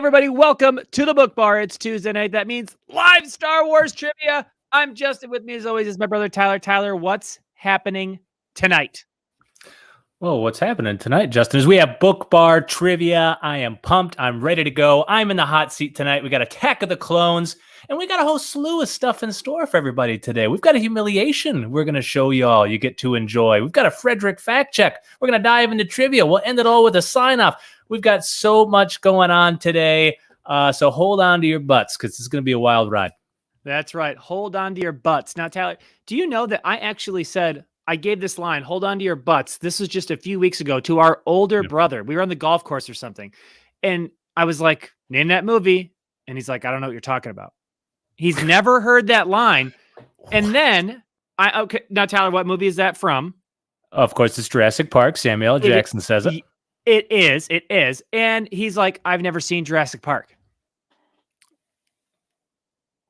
everybody, welcome to the Book Bar. It's Tuesday night. That means live Star Wars trivia. I'm Justin. With me, as always, is my brother Tyler. Tyler, what's happening tonight? Well, what's happening tonight, Justin, is we have Book Bar trivia. I am pumped. I'm ready to go. I'm in the hot seat tonight. We got Attack of the Clones, and we got a whole slew of stuff in store for everybody today. We've got a humiliation we're going to show y'all you get to enjoy. We've got a Frederick fact check. We're going to dive into trivia. We'll end it all with a sign-off. We've got so much going on today, so hold on to your butts because it's going to be a wild ride. That's right. Hold on to your butts. Now, Tyler, do you know that I actually said, I gave this line, hold on to your butts. This was just a few weeks ago to our older brother. We were on the golf course or something. And I was like, name that movie. And he's like, I don't know what you're talking about. He's never heard that line. And then okay. Now, Tyler, what movie is that from? Of course, it's Jurassic Park. Samuel L. Jackson says it. It is. And he's like, I've never seen Jurassic Park.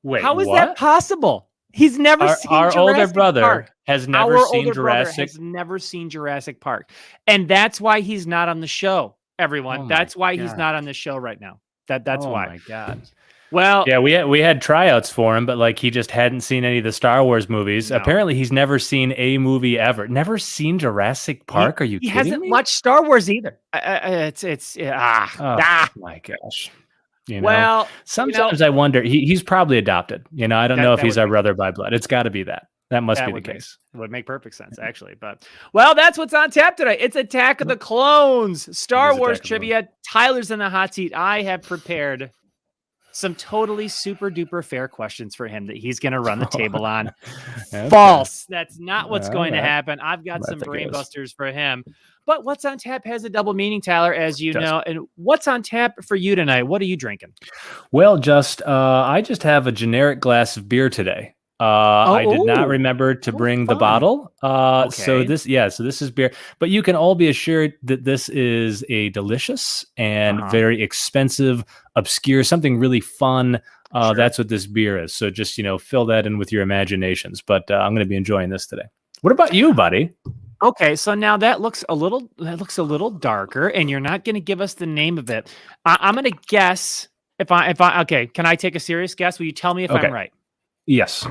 Wait, how is that possible? He's never seen our Jurassic older brother Park. Has never Our seen older brother Jurassic. has never seen Jurassic Park, and that's why he's not on the show. Everyone, that's why he's not on the show right now. That's why. Oh my God. Well, yeah, we had tryouts for him, but like he just hadn't seen any of the Star Wars movies. No. Apparently, he's never seen a movie ever. Never seen Jurassic Park? Are you kidding me? He hasn't watched Star Wars either. My gosh. You know, well, sometimes I wonder, he's probably adopted. You know, I don't know if he's our brother by blood. It's got to be that. That must be the case. Would make perfect sense, actually. But, well, that's what's on tap today. It's Attack of the Clones, Star Wars trivia. Tyler's in the hot seat. I have prepared some totally super duper fair questions for him that he's going to run the table on. Okay. False. That's not what's going to happen. I've got some brain busters for him. But what's on tap has a double meaning, Tyler, as you know. And what's on tap for you tonight? What are you drinking? Well, I just have a generic glass of beer today. I did not remember to bring the bottle. So this is beer, but you can all be assured that this is a delicious and very expensive, obscure, something really fun. That's what this beer is. So just, fill that in with your imaginations, but I'm going to be enjoying this today. What about you, buddy? Okay, so now that looks a little darker, and you're not going to give us the name of it. I'm going to guess okay, can I take a serious guess? Will you tell me if I'm right? Yes.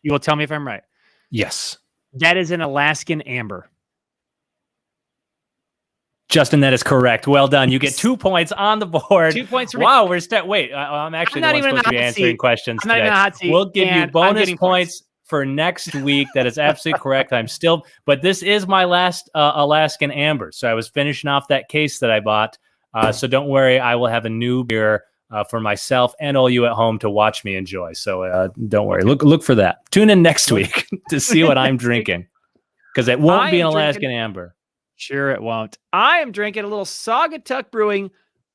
You will tell me if I'm right? Yes. That is an Alaskan amber. Justin, that is correct. Well done. You get 2 points on the board. 2 points for Wow, wait, I'm actually not even supposed to be answering questions today. I'm not even in a hot seat. We'll give you bonus points for next week. That is absolutely correct. But this is my last Alaskan amber. So I was finishing off that case that I bought. So don't worry, I will have a new beer for myself and all you at home to watch me enjoy. So don't worry. Look for that. Tune in next week to see what I'm drinking, because it won't be an Alaskan amber. Sure, it won't. I am drinking a little Saugatuck Brewing.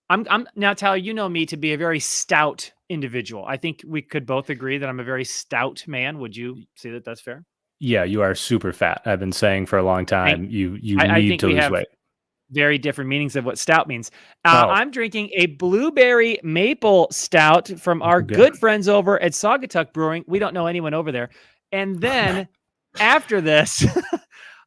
I'm now, Tyler, you know me to be a very stout individual. I think we could both agree that I'm a very stout man. Would you say that that's fair? Yeah, you are super fat. I've been saying for a long time. You need to lose weight. Very different meanings of what stout means. I'm drinking a blueberry maple stout from our good friends over at Saugatuck Brewing. We don't know anyone over there. And then after this,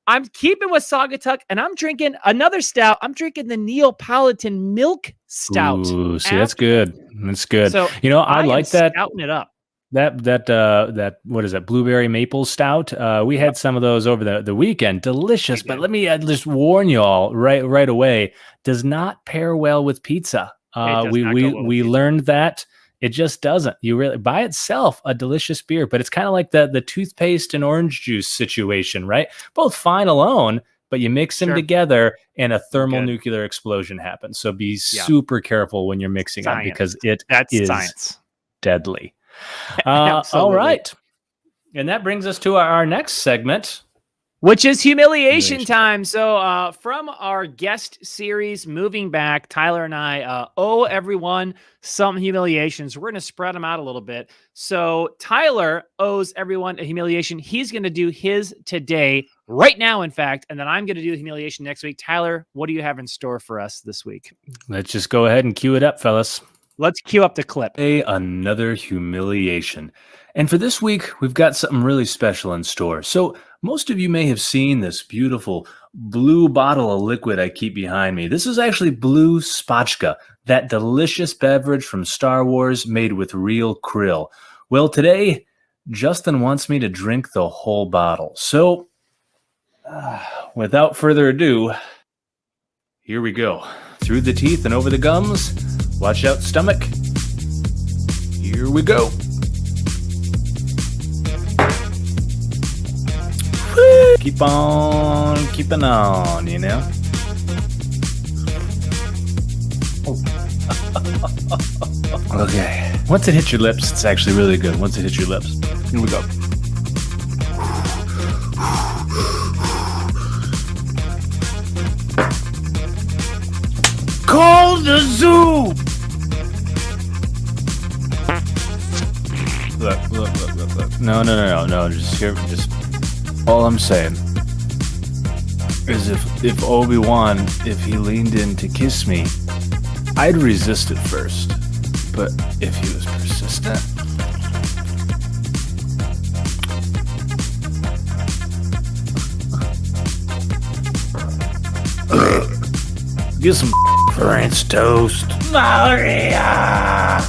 I'm keeping with Saugatuck, and I'm drinking another stout. I'm drinking the Neapolitan milk stout. Ooh, see, that's good. That's good. So I like that. Stouting it up. That what is that, blueberry maple stout? We had some of those over the weekend. Delicious, but let me just warn you all right away, does not pair well with pizza. We learned that it just doesn't. You really, by itself, a delicious beer, but it's kind of like the toothpaste and orange juice situation, right? Both fine alone, but you mix them together and a thermonuclear explosion happens. So be super careful when you're mixing them, because that's science. Deadly. All right. And that brings us to our next segment, which is humiliation time. So from our guest series, moving back, Tyler and I owe everyone some humiliations. We're going to spread them out a little bit. So Tyler owes everyone a humiliation. He's going to do his today, right now, in fact, and then I'm going to do the humiliation next week. Tyler, what do you have in store for us this week? Let's just go ahead and cue it up, fellas. Let's cue up the clip. Another humiliation. And for this week, we've got something really special in store. So most of you may have seen this beautiful blue bottle of liquid I keep behind me. This is actually blue spotchka, that delicious beverage from Star Wars made with real krill. Well, today, Justin wants me to drink the whole bottle. So without further ado, here we go. Through the teeth and over the gums. Watch out, stomach. Here we go. Woo! Keep on keeping on, you know? Okay. Once it hits your lips, it's actually really good. Once it hits your lips. Here we go. Call the zoo! Look. No. Just all I'm saying is if Obi-Wan, if he leaned in to kiss me, I'd resist at first. But if he was persistent, get some French toast. Maria!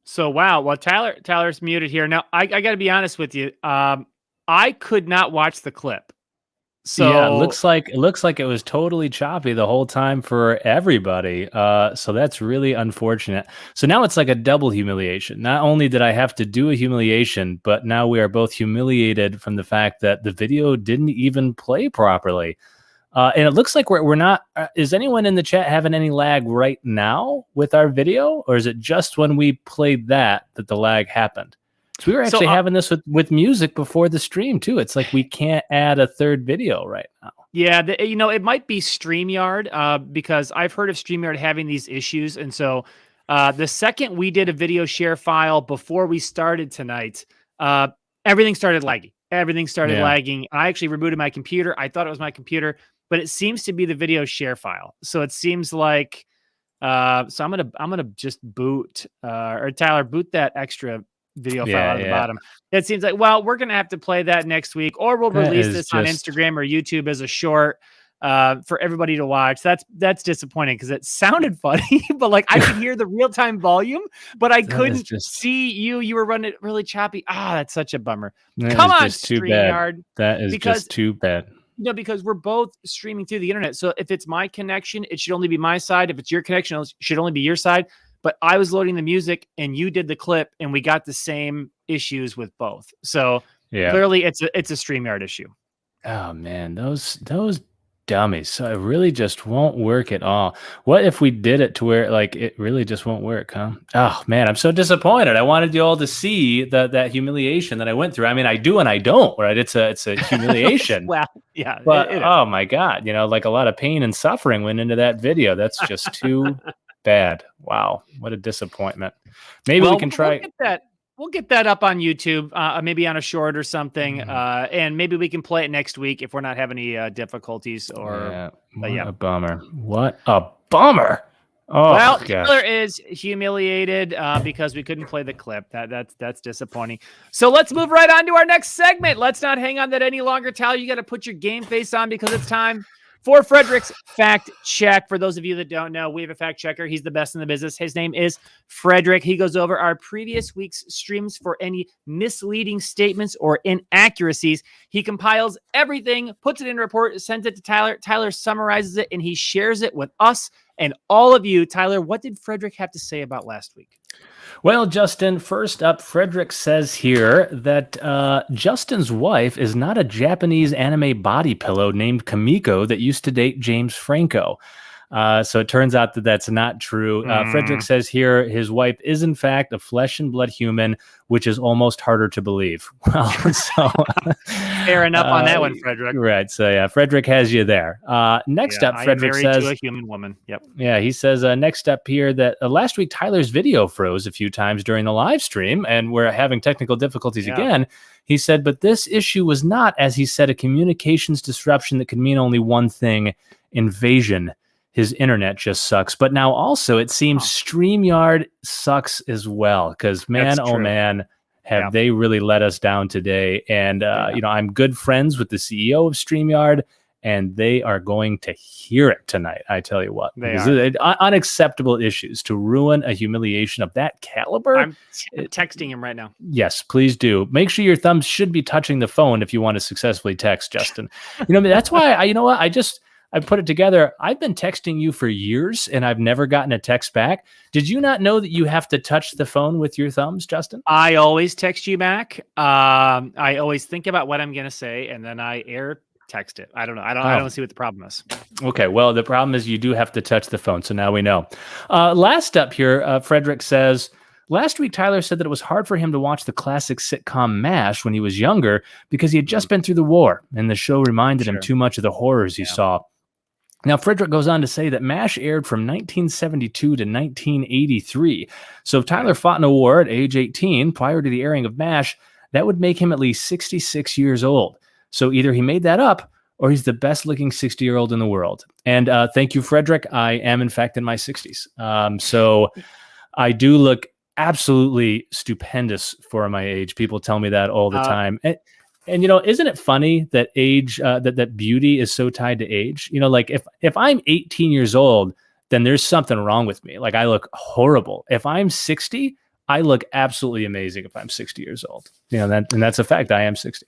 So wow, well Tyler's muted here. Now I got to be honest with you. I could not watch the clip. So yeah, it looks like it was totally choppy the whole time for everybody. So that's really unfortunate. So now it's like a double humiliation. Not only did I have to do a humiliation, but now we are both humiliated from the fact that the video didn't even play properly. And it looks like we're not. Is anyone in the chat having any lag right now with our video, or is it just when we played that the lag happened? So we were actually having this with music before the stream too. It's like we can't add a third video right now. Yeah, it might be StreamYard because I've heard of StreamYard having these issues, and so the second we did a video share file before we started tonight, everything started lagging. Everything started lagging. I actually rebooted my computer. I thought it was my computer, but it seems to be the video share file. So it seems like so I'm gonna just boot or Tyler, boot that extra video file at the bottom. It seems like, well, we're gonna have to play that next week, or we'll release this on Instagram or YouTube as a short for everybody to watch. That's disappointing because it sounded funny, but like I could hear the real-time volume, but I couldn't see you. You were running it really choppy. That's such a bummer. Come on, StreamYard. That is just too bad. No, because we're both streaming through the internet. So if it's my connection, it should only be my side. If it's your connection, it should only be your side. But I was loading the music and you did the clip and we got the same issues with both. So clearly it's a StreamYard issue. Oh man, those dummies. So it really just won't work at all. What if we did it to where like it really just won't work, huh? Oh man, I'm so disappointed. I wanted you all to see that humiliation that I went through. I mean, I do and I don't, right? It's a humiliation. Well, yeah. But oh my God, like a lot of pain and suffering went into that video. That's just too bad. Wow, what a disappointment. Maybe we can try We'll get that up on YouTube, maybe on a short or something, and maybe we can play it next week if we're not having any difficulties. Or a bummer. What a bummer. Oh, well, gosh. Taylor is humiliated because we couldn't play the clip. That's disappointing. So let's move right on to our next segment. Let's not hang on that any longer. Tyler, you got to put your game face on because it's time for Frederick's fact check. For those of you that don't know, we have a fact checker. He's the best in the business. His name is Frederick. He goes over our previous week's streams for any misleading statements or inaccuracies. He compiles everything, puts it in a report, sends it to Tyler. Tyler summarizes it, and he shares it with us and all of you. Tyler, what did Frederick have to say about last week? Well, Justin, first up, Frederick says here that Justin's wife is not a Japanese anime body pillow named Kamiko that used to date James Franco. So it turns out that that's not true. Frederick says here his wife is in fact a flesh and blood human, which is almost harder to believe. Well, so fair enough on that one, Frederick. Right. So yeah, Frederick has you there. Next up, Frederick says, to a human woman. Yep. Yeah, he says next up here that last week Tyler's video froze a few times during the live stream, and we're having technical difficulties again. He said, but this issue was not, as he said, a communications disruption that could mean only one thing: invasion. His internet just sucks. But now also it seems StreamYard sucks as well. Because man, oh man, have they really let us down today. And, I'm good friends with the CEO of StreamYard, and they are going to hear it tonight. I tell you what. Unacceptable issues to ruin a humiliation of that caliber. I'm texting him right now. Yes, please do. Make sure your thumbs should be touching the phone if you want to successfully text, Justin. That's why I put it together. I've been texting you for years, and I've never gotten a text back. Did you not know that you have to touch the phone with your thumbs, Justin? I always text you back. I always think about what I'm going to say, and then I text it. I don't know. I don't see what the problem is. Okay. Well, the problem is you do have to touch the phone. So now we know. Last up here, Frederick says, last week, Tyler said that it was hard for him to watch the classic sitcom MASH when he was younger because he had just been through the war, and the show reminded him too much of the horrors he saw. Now, Frederick goes on to say that MASH aired from 1972 to 1983. So if Tyler fought in a war at age 18 prior to the airing of MASH, that would make him at least 66 years old. So either he made that up or he's the best looking 60-year-old in the world. And thank you, Frederick. I am, in fact, in my 60s. So I do look absolutely stupendous for my age. People tell me that all the time. And isn't it funny that age, that beauty is so tied to age? Like if I'm 18 years old, then there's something wrong with me. Like I look horrible. If I'm 60, I look absolutely amazing if I'm 60 years old. And that's a fact. I am 60.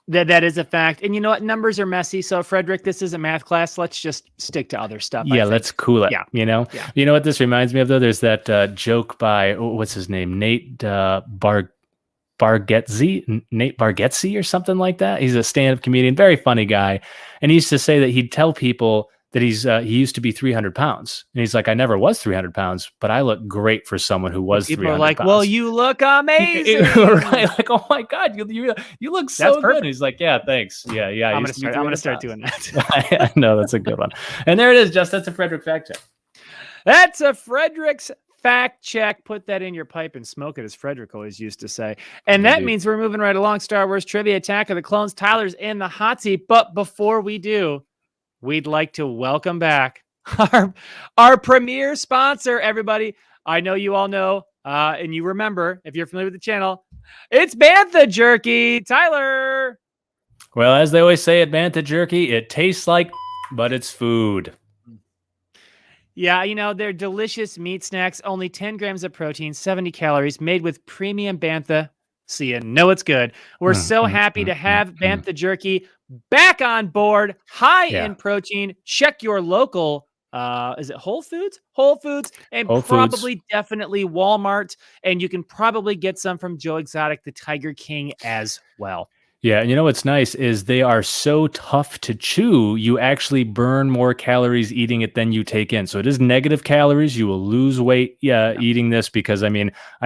That is a fact. And you know what? Numbers are messy. So Frederick, this is a math class. Let's just stick to other stuff. Yeah, let's cool it. Yeah. You know what this reminds me of though? There's that joke by, what's his name? Nate Bargatze or something like that. He's a stand-up comedian, very funny guy. And he used to say that he'd tell people that he used to be 300 pounds. And he's like, I never was 300 pounds, but I look great for someone who was 300 pounds. People are like, well, you look amazing. Right. Like, oh my God, you look so good. And he's like, yeah, thanks. Yeah. I'm going to start doing that. I know, that's a good one. And there it is, Just. That's a Frederick fact check. That's a Frederick's fact check. Put that in your pipe and smoke it, as Frederick always used to say. And that means we're moving right along. Star Wars Trivia, Attack of the Clones. Tyler's in the hot seat. But before we do, we'd like to welcome back our premier sponsor, everybody. I know you all know, and you remember, if you're familiar with the channel, it's Bantha Jerky. Tyler. Well, as they always say at Bantha Jerky, it tastes like, but it's food. Yeah, they're delicious meat snacks, only 10 grams of protein, 70 calories, made with premium Bantha, so you know it's good. We're so happy to have Bantha Jerky back on board, high in protein. Check your local, is it Whole Foods? Whole Foods, and probably definitely Walmart, and you can probably get some from Joe Exotic, the Tiger King, as well. Yeah, and what's nice is they are so tough to chew, you actually burn more calories eating it than you take in. So it is negative calories. You will lose weight eating this because, I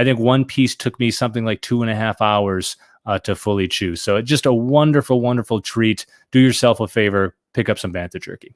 think one piece took me something like 2.5 hours to fully chew. So it's just a wonderful, wonderful treat. Do yourself a favor, pick up some Bantha Jerky.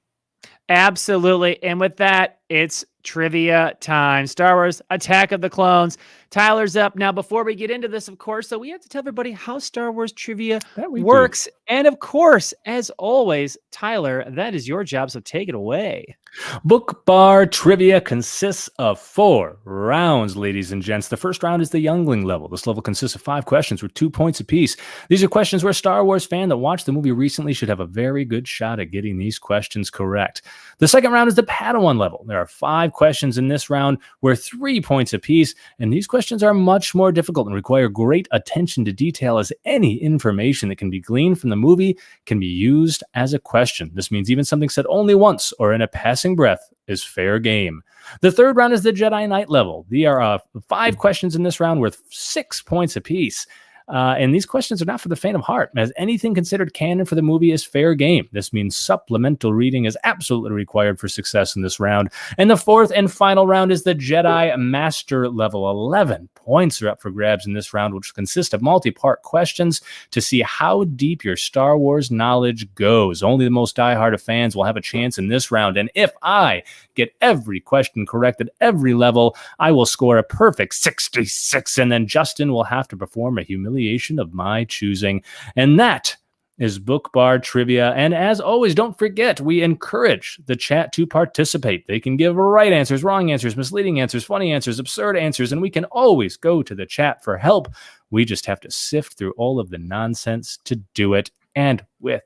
Absolutely. And with that, it's trivia time. Star Wars Attack of the Clones. Tyler's up. Now, before we get into this, of course, so we have to tell everybody how Star Wars trivia works. And of course, as always, Tyler, that is your job. So take it away. Book Bar Trivia consists of 4 rounds, ladies and gents. The first round is the Youngling level. This level consists of 5 questions with 2 points apiece. These are questions where a Star Wars fan that watched the movie recently should have a very good shot at getting these questions correct. The second round is the Padawan level. There are 5 questions in this round worth 3 points apiece, and these questions are much more difficult and require great attention to detail, as any information that can be gleaned from the movie can be used as a question. This means even something said only once or in a passing breath is fair game. The third round is the Jedi Knight level. There are 5 questions in this round worth 6 points apiece. And these questions are not for the faint of heart, as anything considered canon for the movie is fair game. This means supplemental reading is absolutely required for success in this round. And the fourth and final round is the Jedi Master level. 11 points are up for grabs in this round, which consists of multi-part questions to see how deep your Star Wars knowledge goes. Only the most diehard of fans will have a chance in this round. And if I get every question correct at every level, I will score a perfect 66, and then Justin will have to perform a humiliation of my choosing. And that is Book Bar Trivia. And as always, don't forget, we encourage the chat to participate. They can give right answers, wrong answers, misleading answers, funny answers, absurd answers, and we can always go to the chat for help. We just have to sift through all of the nonsense to do it. And with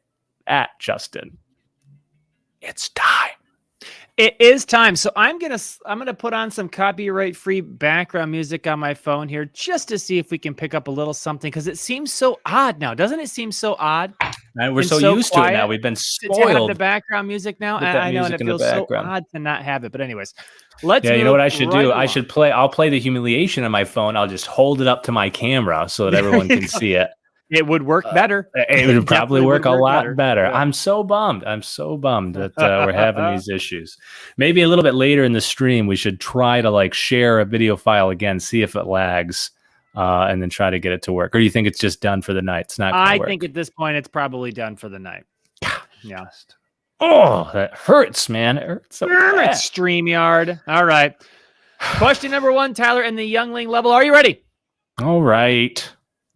that, Justin, it's time. It is time. So I'm gonna put on some copyright-free background music on my phone here just to see if we can pick up a little something, because it seems so odd now. Doesn't it seem so odd? And we're so used to it now. We've been spoiled. To have the background music now. I know, and it feels so odd to not have it. But anyways, let's. Yeah, you know what I should do? I should play. I'll play the humiliation on my phone. I'll just hold it up to my camera so that everyone can see it. It would work better. It would probably work a lot better. Yeah. I'm so bummed that we're having these issues. Maybe a little bit later in the stream, we should try to like share a video file again, see if it lags, and then try to get it to work. Or do you think it's just done for the night? It's not. I think at this point it's probably done for the night. Yeah. Oh, that hurts, man. It hurts so bad. StreamYard. All right. Question number 1, Tyler, in the youngling level. Are you ready? All right.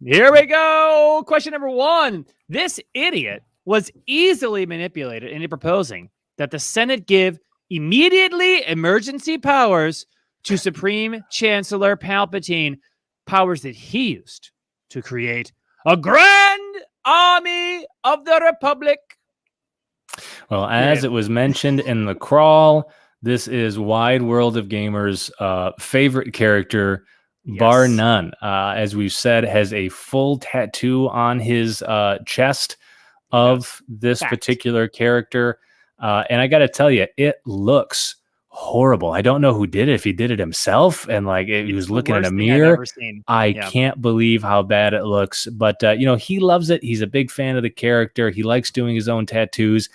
Here we go. Question number 1. This idiot was easily manipulated into proposing that the Senate give immediately emergency powers to Supreme Chancellor Palpatine, powers that he used to create a grand army of the Republic. Well, as it was mentioned in the crawl, this is Wide World of Gamers' favorite character, bar none. As we've said, has a full tattoo on his chest of this particular character. And I got to tell you, it looks horrible. I don't know who did it, if he did it himself and like he was looking in a mirror. I can't believe how bad it looks. But, he loves it. He's a big fan of the character. He likes doing his own tattoos.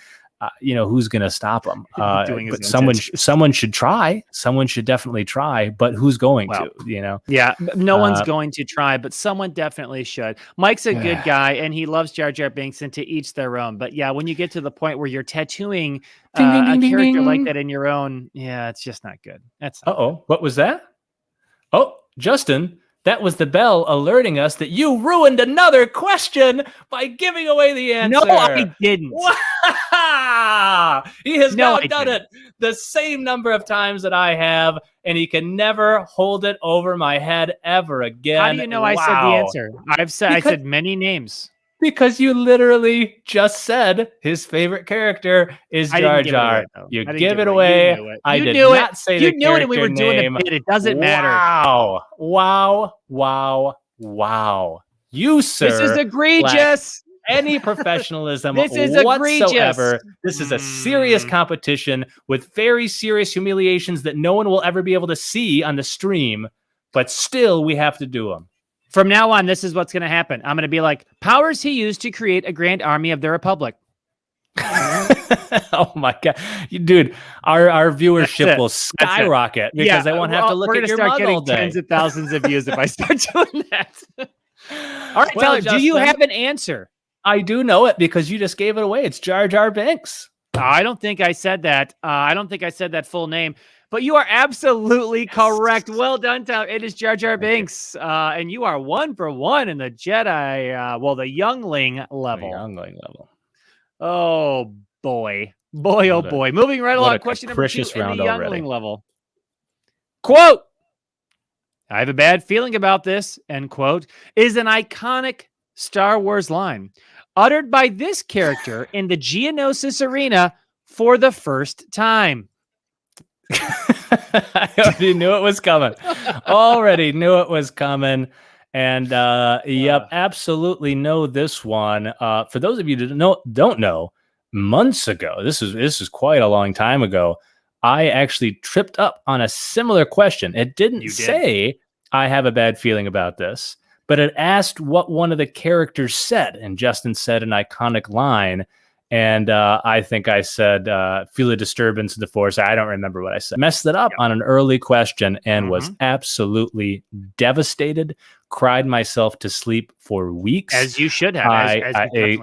Who's going to stop him? But someone should try. Someone should definitely try. But who's going to? Yeah, no one's going to try, but someone definitely should. Mike's a good guy, and he loves Jar Jar Binks, and to each their own. But yeah, when you get to the point where you're tattooing a character like that in your own, it's just not good. That's what was that? Oh, Justin. That was the bell alerting us that you ruined another question by giving away the answer. No, I didn't. He has now done it the same number of times that I have, and he can never hold it over my head ever again. How do you know I said the answer? I said many names. Because you literally just said his favorite character is Jar Jar. You give it away. I did not say the character name. You knew it, and we were doing the bit. It doesn't matter. Wow. You, sir. This is egregious. Any professionalism whatsoever. This is a serious competition with very serious humiliations that no one will ever be able to see on the stream, but still we have to do them. From now on, this is what's going to happen. I'm going to be like, powers he used to create a grand army of the Republic. Oh my God. Dude, our viewership will skyrocket because they won't have to look at your mug all day. Tens of thousands of views if I start doing that. All right, Tyler, do you have an answer? I do know it because you just gave it away. It's Jar Jar Binks. I don't think I said that. I don't think I said that full name. But you are absolutely correct. Well done, Tyler. It is Jar Jar Binks. And you are 1 for 1 in the Jedi, the youngling level. Oh, boy. Boy. Moving right along. Question number 2 in the youngling level. Quote, I have a bad feeling about this, end quote, is an iconic Star Wars line uttered by this character in the Geonosis arena for the first time. I already knew it was coming. And absolutely know this one. For those of you who don't know, months ago, this is quite a long time ago, I actually tripped up on a similar question. It didn't say I have a bad feeling about this, but it asked what one of the characters said, and Justin said an iconic line. And I think I said, feel a disturbance of the force. I don't remember what I said. Messed it up on an early question and was absolutely devastated. Cried myself to sleep for weeks. As you should have.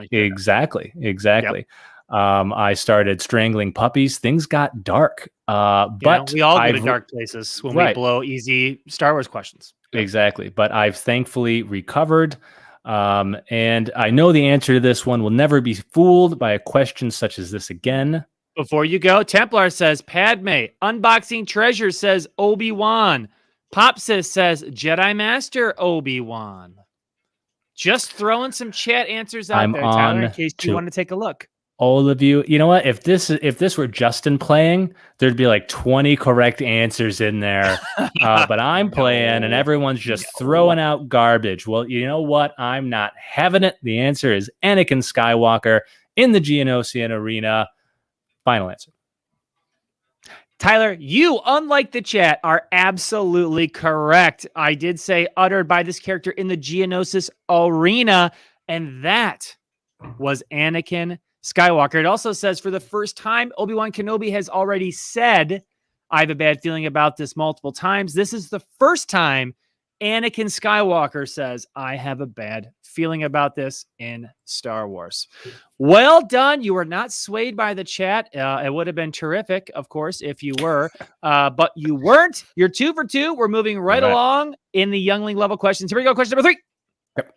Exactly. Yep. I started strangling puppies. Things got dark. But we all go to dark places when we blow easy Star Wars questions. Exactly. But I've thankfully recovered. And I know the answer to this one will never be fooled by a question such as this again. Before you go, Templar says Padme. Unboxing Treasure says Obi-Wan. Popsis says Jedi Master Obi-Wan. Just throwing some chat answers out there, Tyler, in case you want to take a look. All of you, you know what? If this were Justin playing, there'd be like 20 correct answers in there. But I'm playing, and everyone's just throwing out garbage. Well, you know what? I'm not having it. The answer is Anakin Skywalker in the Geonosian arena. Final answer. Tyler, you, unlike the chat, are absolutely correct. I did say uttered by this character in the Geonosis arena, and that was Anakin Skywalker. It also says for the first time, Obi-Wan Kenobi has already said, I have a bad feeling about this multiple times. This is the first time Anakin Skywalker says, I have a bad feeling about this in Star Wars. Well done. You were not swayed by the chat. It would have been terrific, of course, if you were, but you weren't. You're 2 for 2. We're moving right along in the Youngling level questions. Here we go. Question number 3. Yep.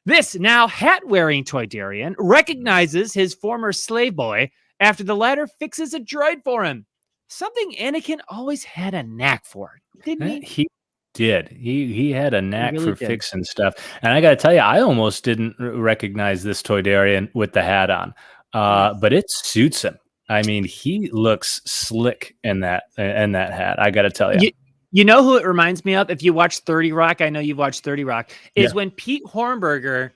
This now hat-wearing Toydarian recognizes his former slave boy after the latter fixes a droid for him. Something Anakin always had a knack for, didn't he? He did. He had a knack for fixing stuff. And I got to tell you, I almost didn't recognize this Toydarian with the hat on, but it suits him. I mean, he looks slick in that hat. I got to tell you. You know who it reminds me of? If you watch 30 Rock, I know you've watched 30 Rock, is when Pete Hornberger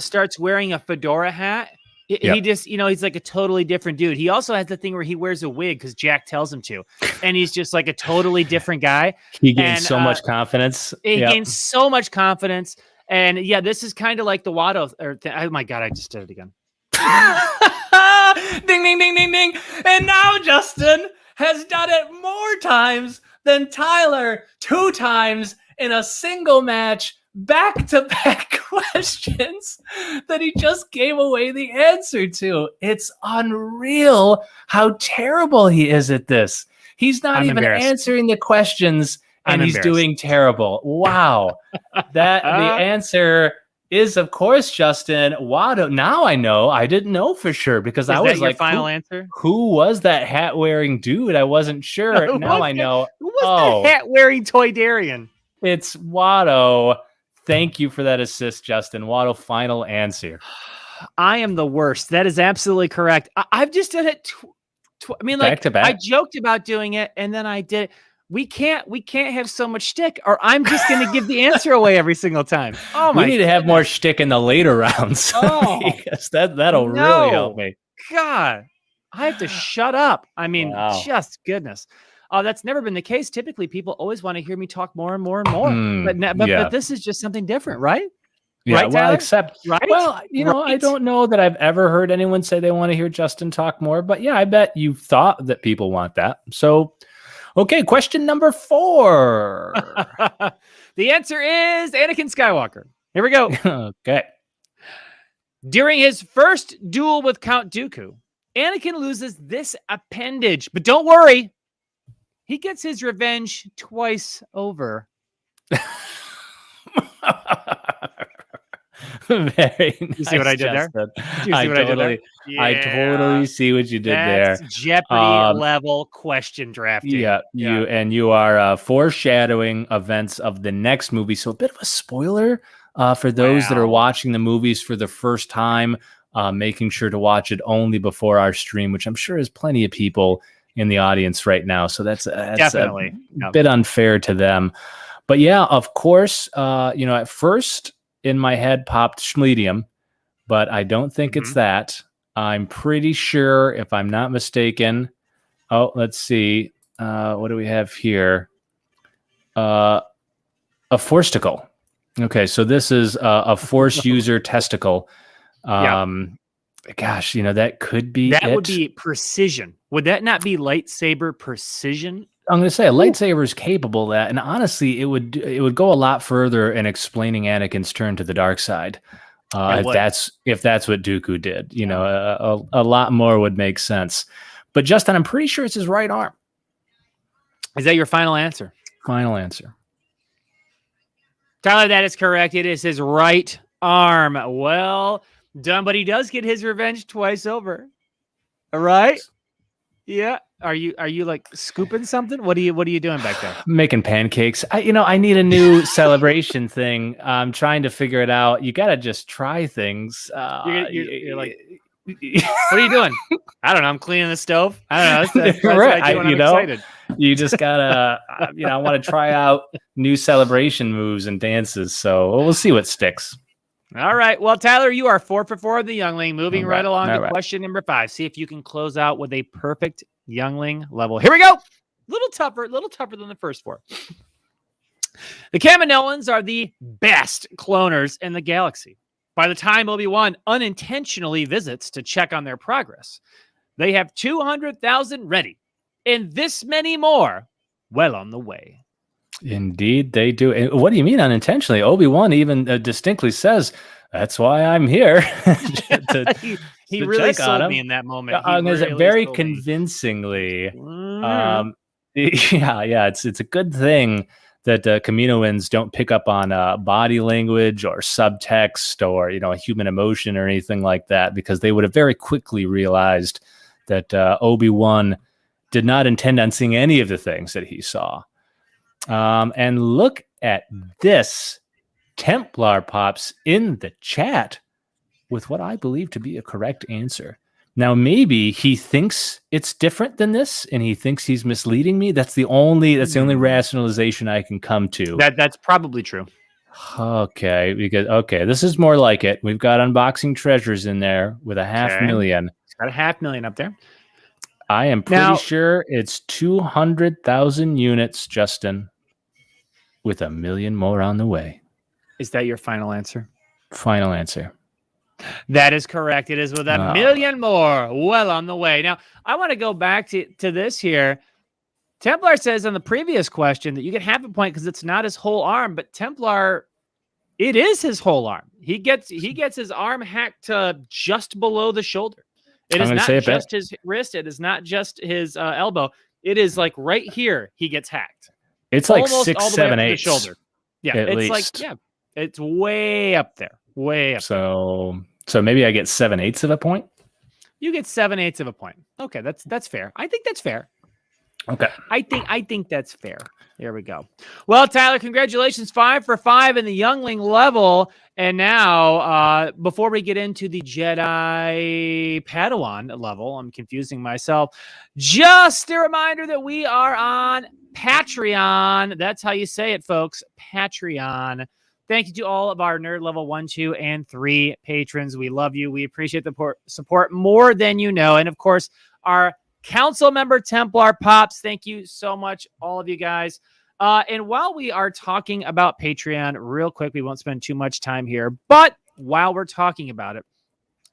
starts wearing a fedora hat. He just, he's like a totally different dude. He also has the thing where he wears a wig because Jack tells him to. And he's just like a totally different guy. He gains so much confidence. He gains so much confidence. And yeah, this is kind of like the Watto. Oh my God, I just did it again. Ding, ding, ding, ding, ding. And now Justin has done it more times than Tyler, 2 times in a single match, back-to-back questions that he just gave away the answer to. It's unreal how terrible he is at this. He's not even answering the questions, and he's doing terrible. Wow. The answer is, of course, Justin Watto. Now I know. I didn't know for sure because I was like, final answer? Who was that hat-wearing dude? I wasn't sure. Now I know. Who was that hat-wearing Toydarian? It's Watto. Thank you for that assist, Justin. Watto, final answer. I am the worst. That is absolutely correct. I've just done it. Back to back. I joked about doing it, and then I did it. We can't have so much shtick, or I'm just going to give the answer away every single time. Oh my! We need to have more shtick in the later rounds. Because that'll really help me. God, I have to shut up. I mean, just goodness. Oh, that's never been the case. Typically, people always want to hear me talk more and more and more. But this is just something different, right? Yeah, right, Tyler? Well, I don't know that I've ever heard anyone say they want to hear Justin talk more. But yeah, I bet you thought that people want that. So, okay, question number 4. The answer is Anakin Skywalker. Here we go. Okay. During his first duel with Count Dooku, Anakin loses this appendage. But don't worry. He gets his revenge twice over. Very nice. You see what I did there? I totally see what you did there. Jeopardy level question drafting. Yeah, you are foreshadowing events of the next movie. So a bit of a spoiler for those that are watching the movies for the first time, making sure to watch it only before our stream, which I'm sure is plenty of people in the audience right now. So that's definitely a bit unfair to them. But yeah, of course, at first in my head popped Schmedium, but I don't think it's that. I'm pretty sure, if I'm not mistaken. Oh, let's see. What do we have here? A Forsticle. Okay, so this is a Force user testicle. Gosh, that could be That it. would be precision. Would that not be lightsaber precision? I'm going to say a lightsaber is capable of that, and honestly, it would go a lot further in explaining Anakin's turn to the dark side. If that's what Dooku did, a lot more would make sense. But Justin, I'm pretty sure it's his right arm. Is that your final answer? Final answer. Tyler, that is correct. It is his right arm. Well done, but he does get his revenge twice over. All right. Yeah. Are you like scooping something? What are you doing back there? Making pancakes. I need a new celebration thing. I'm trying to figure it out. You got to just try things. You're like, what are you doing? I don't know. I'm cleaning the stove. I don't know. That's right. I'm excited. You just gotta, I want to try out new celebration moves and dances. So we'll see what sticks. All right. Well, Tyler, you are 4 for 4 of the youngling. Moving right along to question number 5. See if you can close out with a perfect youngling level. Here we go. Little tougher than the first 4. The Kaminoans are the best cloners in the galaxy. By the time Obi-Wan unintentionally visits to check on their progress, they have 200,000 ready. And this many more well on the way. Indeed, they do. And what do you mean unintentionally? Obi-Wan even distinctly says, that's why I'm here. he really sold me in that moment. Very convincingly. It's a good thing that Kaminoans don't pick up on body language or subtext or, a human emotion or anything like that, because they would have very quickly realized that Obi-Wan did not intend on seeing any of the things that he saw. And look at this. Templar pops in the chat with what I believe to be a correct answer. Now, maybe he thinks it's different than this, and he thinks he's misleading me. That's the only rationalization I can come to. That's probably true. Okay, this is more like it. We've got unboxing treasures in there with a 500,000. It's got a 500,000 up there. I am pretty sure it's 200,000 units, Justin, with 1 million more on the way. Is that your final answer? Final answer. That is correct. It is with 1 million more well on the way. Now, I want to go back to this here. Templar says on the previous question that you get half a point because it's not his whole arm, but Templar, it is his whole arm. He gets his arm hacked to just below the shoulder. It is not just his wrist. It is not just his elbow. It is like right here. He gets hacked. It's like 6, 7, 8 shoulder. Yeah, it's least. It's way up there. Way up. So maybe I get 7/8 of a point. You get 7/8 of a point. Okay, that's fair. I think that's fair. Okay. I think that's fair. There we go. Well, Tyler, congratulations. 5 for 5 in the youngling level. And now, before we get into the Jedi Padawan level, I'm confusing myself. Just a reminder that we are on Patreon. That's how you say it, folks. Patreon. Thank you to all of our Nerd Level 1, 2, and 3 patrons. We love you. We appreciate the support more than you know. And, of course, our Council member Templar Pops, thank you so much, all of you guys. And while we are talking about Patreon, real quick, we won't spend too much time here, but while we're talking about it,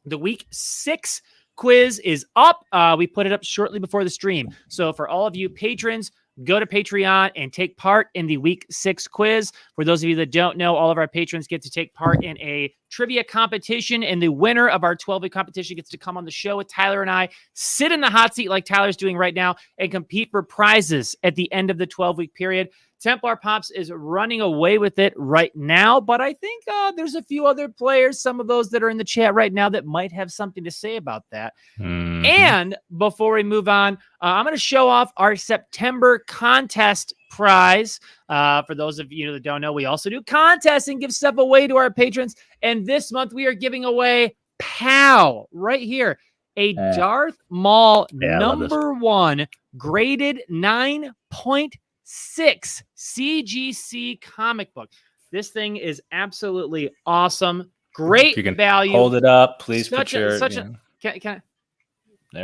the week 6 quiz is up. We put it up shortly before the stream. So for all of you patrons, go to Patreon and take part in the week 6 quiz. For those of you that don't know, all of our patrons get to take part in a trivia competition, and the winner of our 12-week competition gets to come on the show with Tyler and I, sit in the hot seat like Tyler's doing right now, and compete for prizes at the end of the 12-week period. Templar Pops is running away with it right now, but I think there's a few other players, some of those that are in the chat right now, that might have something to say about that. Mm-hmm. And before we move on, I'm going to show off our September contest prize. For those of you that don't know, we also do contests and give stuff away to our patrons. And this month we are giving away POW right here. A Darth Maul number 1 graded 9.6 CGC comic book. This thing is absolutely awesome. Great value. Hold it up, please. There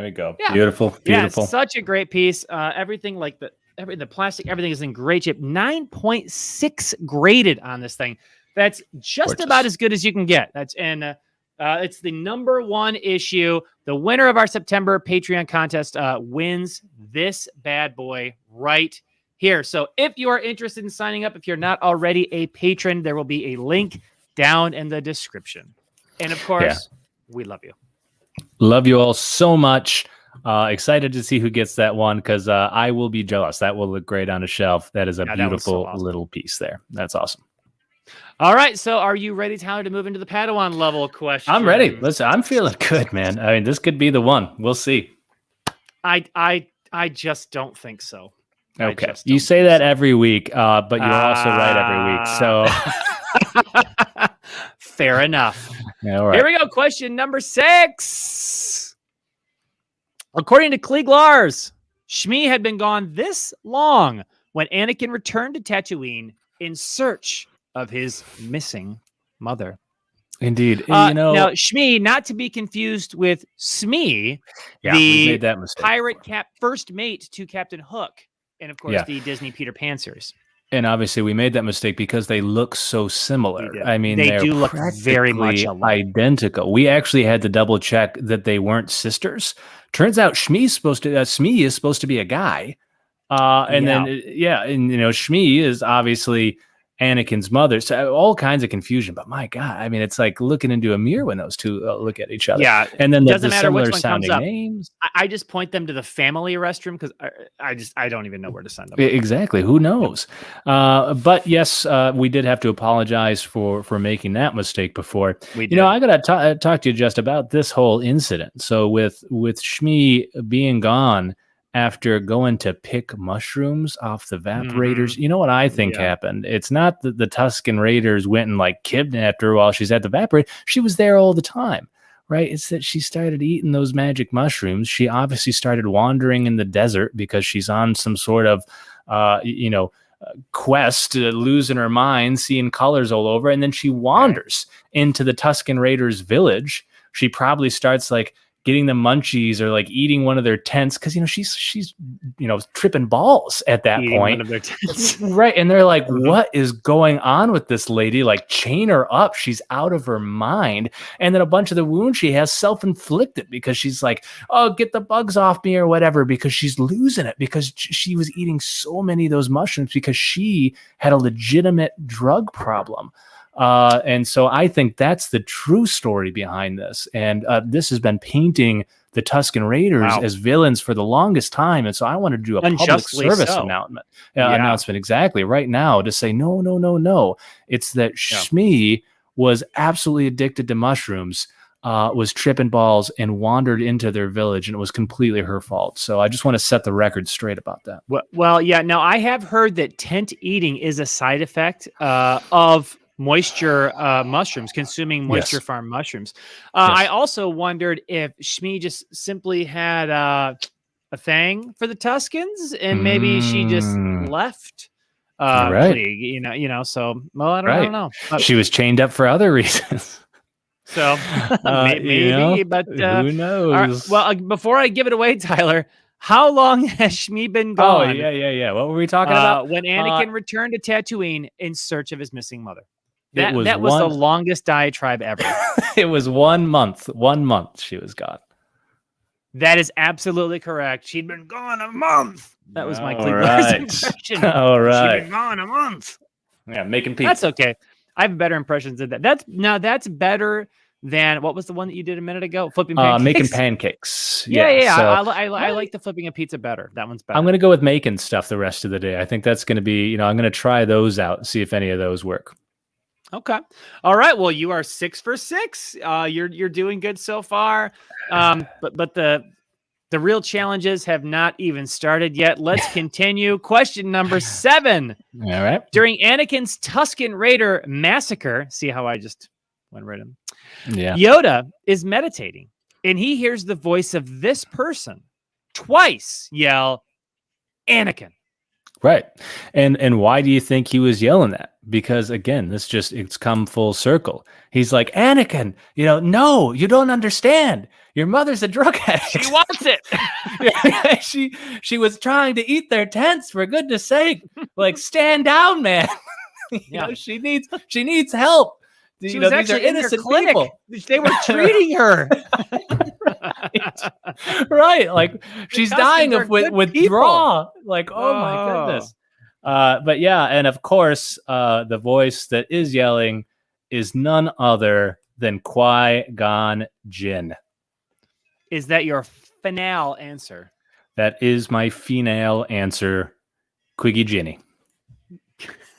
we go. Yeah. Beautiful. Yeah, such a great piece. Everything the plastic, everything is in great shape. 9.6 graded on this thing. That's just Gorgeous. about as good as you can get. It's the #1 issue. The winner of our September Patreon contest wins this bad boy right here. So if you are interested in signing up, if you're not already a patron, there will be a link down in the description. And of course, we love you. Love you all so much. Excited to see who gets that one because I will be jealous. That will look great on a shelf. That is a beautiful little piece there. That's awesome. All right, so are you ready, Tyler, to move into the Padawan level question? I'm ready. Listen, I'm feeling good, man. I mean, this could be the one. We'll see. I just don't think so. Okay, you say that every week, but you're also right every week. So fair enough. All right. Here we go. Question number 6. According to Klieg Lars, Shmi had been gone this long when Anakin returned to Tatooine in search of his missing mother. Indeed. Now, Shmi, not to be confused with Smee, we made that mistake pirate first mate to Captain Hook, and of course the Disney Peter Pan series. And obviously, we made that mistake because they look so similar. I mean, they do look very much identical. We actually had to double check that they weren't sisters. Turns out Shmi is supposed to be a guy, and Shmi is obviously Anakin's mother. So all kinds of confusion. But my God, I mean, it's like looking into a mirror when those two look at each other. Yeah, and then doesn't the matter which similar one sounding comes up. Names. I just point them to the family restroom because I don't even know where to send them. Exactly. Who knows? But yes, we did have to apologize for making that mistake before. We did. I got to talk to you just about this whole incident. So with Shmi being gone after going to pick mushrooms off the Vaporators, you know what I think happened? It's not that the Tusken Raiders went and like kidnapped her while she's at the Vaporator. She was there all the time. Right? It's that she started eating those magic mushrooms. She obviously started wandering in the desert because she's on some sort of, quest, losing her mind, seeing colors all over. And then she wanders into the Tusken Raiders village. She probably starts like getting the munchies or like eating one of their tents because she's tripping balls at that point. One of their tents. Right. And they're like, what is going on with this lady? Like, chain her up. She's out of her mind. And then a bunch of the wounds she has self-inflicted because she's like, oh, get the bugs off me or whatever, because she's losing it because she was eating so many of those mushrooms because she had a legitimate drug problem. And so I think that's the true story behind this. And this has been painting the Tusken Raiders as villains for the longest time. And so I want to do a public service announcement exactly right now to say, no. It's that Shmi was absolutely addicted to mushrooms, was tripping balls and wandered into their village, and it was completely her fault. So I just want to set the record straight about that. Well, yeah. Now I have heard that tent eating is a side effect of moisture mushrooms, consuming moisture farm mushrooms. I also wondered if Shmi just simply had a thing for the Tuskens and maybe she just left Klieg, so I don't know. She was chained up for other reasons. So maybe, but who knows? Well, before I give it away, Tyler, how long has Shmi been gone? Oh, yeah. What were we talking about? When Anakin returned to Tatooine in search of his missing mother. That was the longest diatribe ever. It was 1 month. 1 month she was gone. That is absolutely correct. She'd been gone a month. That was my Klieg impression. All right. She'd been gone a month. Yeah, making pizza. That's okay. I have better impressions than that. That's better than what was the one that you did a minute ago? Flipping pancakes. Making pancakes. Yeah. So, I like the flipping a pizza better. That one's better. I'm going to go with making stuff the rest of the day. I think that's going to be, I'm going to try those out and see if any of those work. Okay. All right. Well, you are 6 for 6. You're doing good so far. But the real challenges have not even started yet. Let's continue. Question number 7. All right. During Anakin's Tusken Raider massacre, see how I just went right in. Yeah. Yoda is meditating, and he hears the voice of this person twice yell, "Anakin." Right. And why do you think he was yelling that? Because again, it's come full circle. He's like, Anakin, no, you don't understand. Your mother's a drug addict. She wants it. She was trying to eat their tents, for goodness sake. Like, stand down, man. She needs help. She was actually in their clinic. People. They were treating her. Right. Like she's dying of withdrawal. Like, oh my goodness. But yeah, and of course, the voice that is yelling is none other than Qui-Gon Jinn. Is that your finale answer? That is my finale answer, Quiggy Ginny.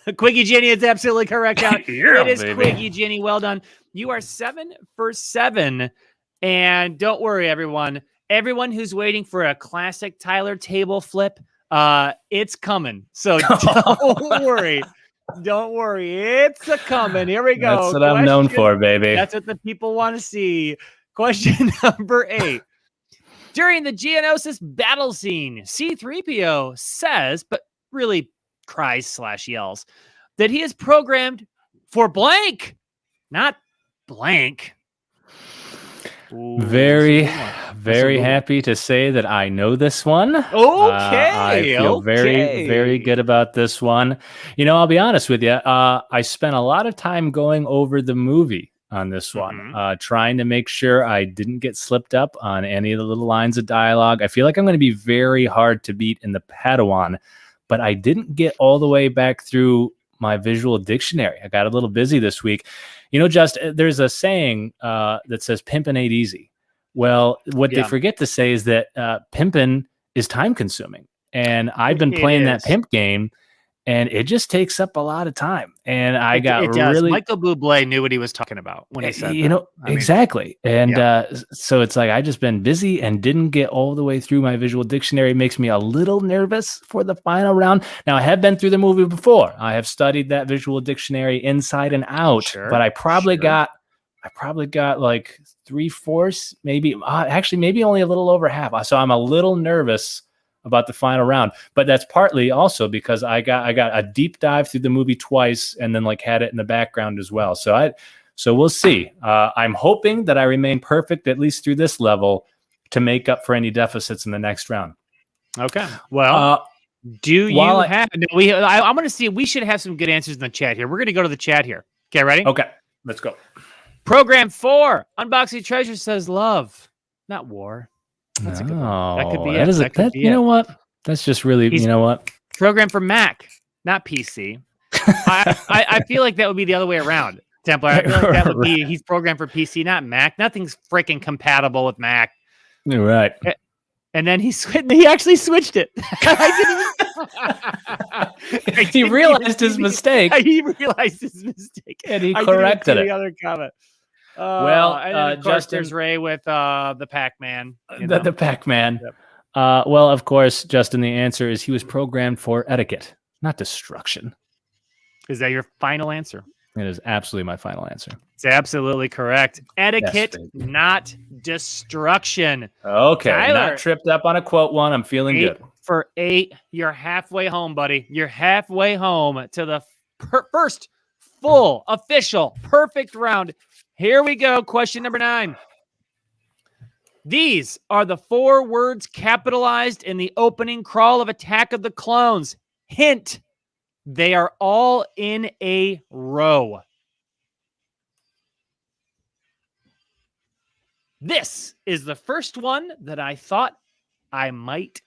Quiggy Ginny is absolutely correct. It is baby. Quiggy Ginny. Well done. You are 7 for 7. And don't worry, everyone. Everyone who's waiting for a classic Tyler table flip, it's coming. So don't worry. Don't worry. It's a coming. Here we go. That's what I'm known for, baby. That's what the people want to see. Question number 8. During the Geonosis battle scene, C-3PO says, but really cries / yells, that he is programmed for blank, not blank. Ooh, very happy to say that I know this one. Okay. I feel very, very good about this one. I'll be honest with you. I spent a lot of time going over the movie on this one, trying to make sure I didn't get slipped up on any of the little lines of dialogue. I feel like I'm going to be very hard to beat in the Padawan, but I didn't get all the way back through my visual dictionary. I got a little busy this week. There's a saying that says pimpin' ain't easy. Well, what they forget to say is that pimpin' is time consuming. And I've been playing that pimp game, and it just takes up a lot of time. And I got really... Michael Bublé knew what he was talking about when he said that. Exactly. And so it's like I just been busy and didn't get all the way through my visual dictionary. It makes me a little nervous for the final round. Now, I have been through the movie before. I have studied that visual dictionary inside and out, but I probably got like 3/4, maybe maybe only a little over half. So I'm a little nervous about the final round, but that's partly also because I got a deep dive through the movie twice and then had it in the background as well. So we'll see. I'm hoping that I remain perfect at least through this level to make up for any deficits in the next round. Okay. Well, I'm going to see. We should have some good answers in the chat here. We're going to go to the chat here. Okay, ready? Okay, let's go. Program 4, Unboxing Treasure says love, not war. That's a good one. That could be it. You know what? That's just really, you know what? Program for Mac, not PC. I feel like that would be the other way around, Templar. I feel like that would be he's programmed for PC, not Mac. Nothing's freaking compatible with Mac. You're right. And then he actually switched it. He realized his mistake. He realized his mistake. And he corrected it. The other comment. And then of course, there's Ray with the Pac-Man. The Pac-Man. Yep. Well, of course, Justin, the answer is he was programmed for etiquette, not destruction. Is that your final answer? It is absolutely my final answer. It's absolutely correct. Etiquette, not destruction. Okay, Tyler, not tripped up on a quote one. I'm feeling good. For 8, you're halfway home, buddy. You're halfway home to the first full, official, perfect round. Here we go. Question number 9. These are the 4 words capitalized in the opening crawl of Attack of the Clones. Hint, they are all in a row. This is the first one that I thought I might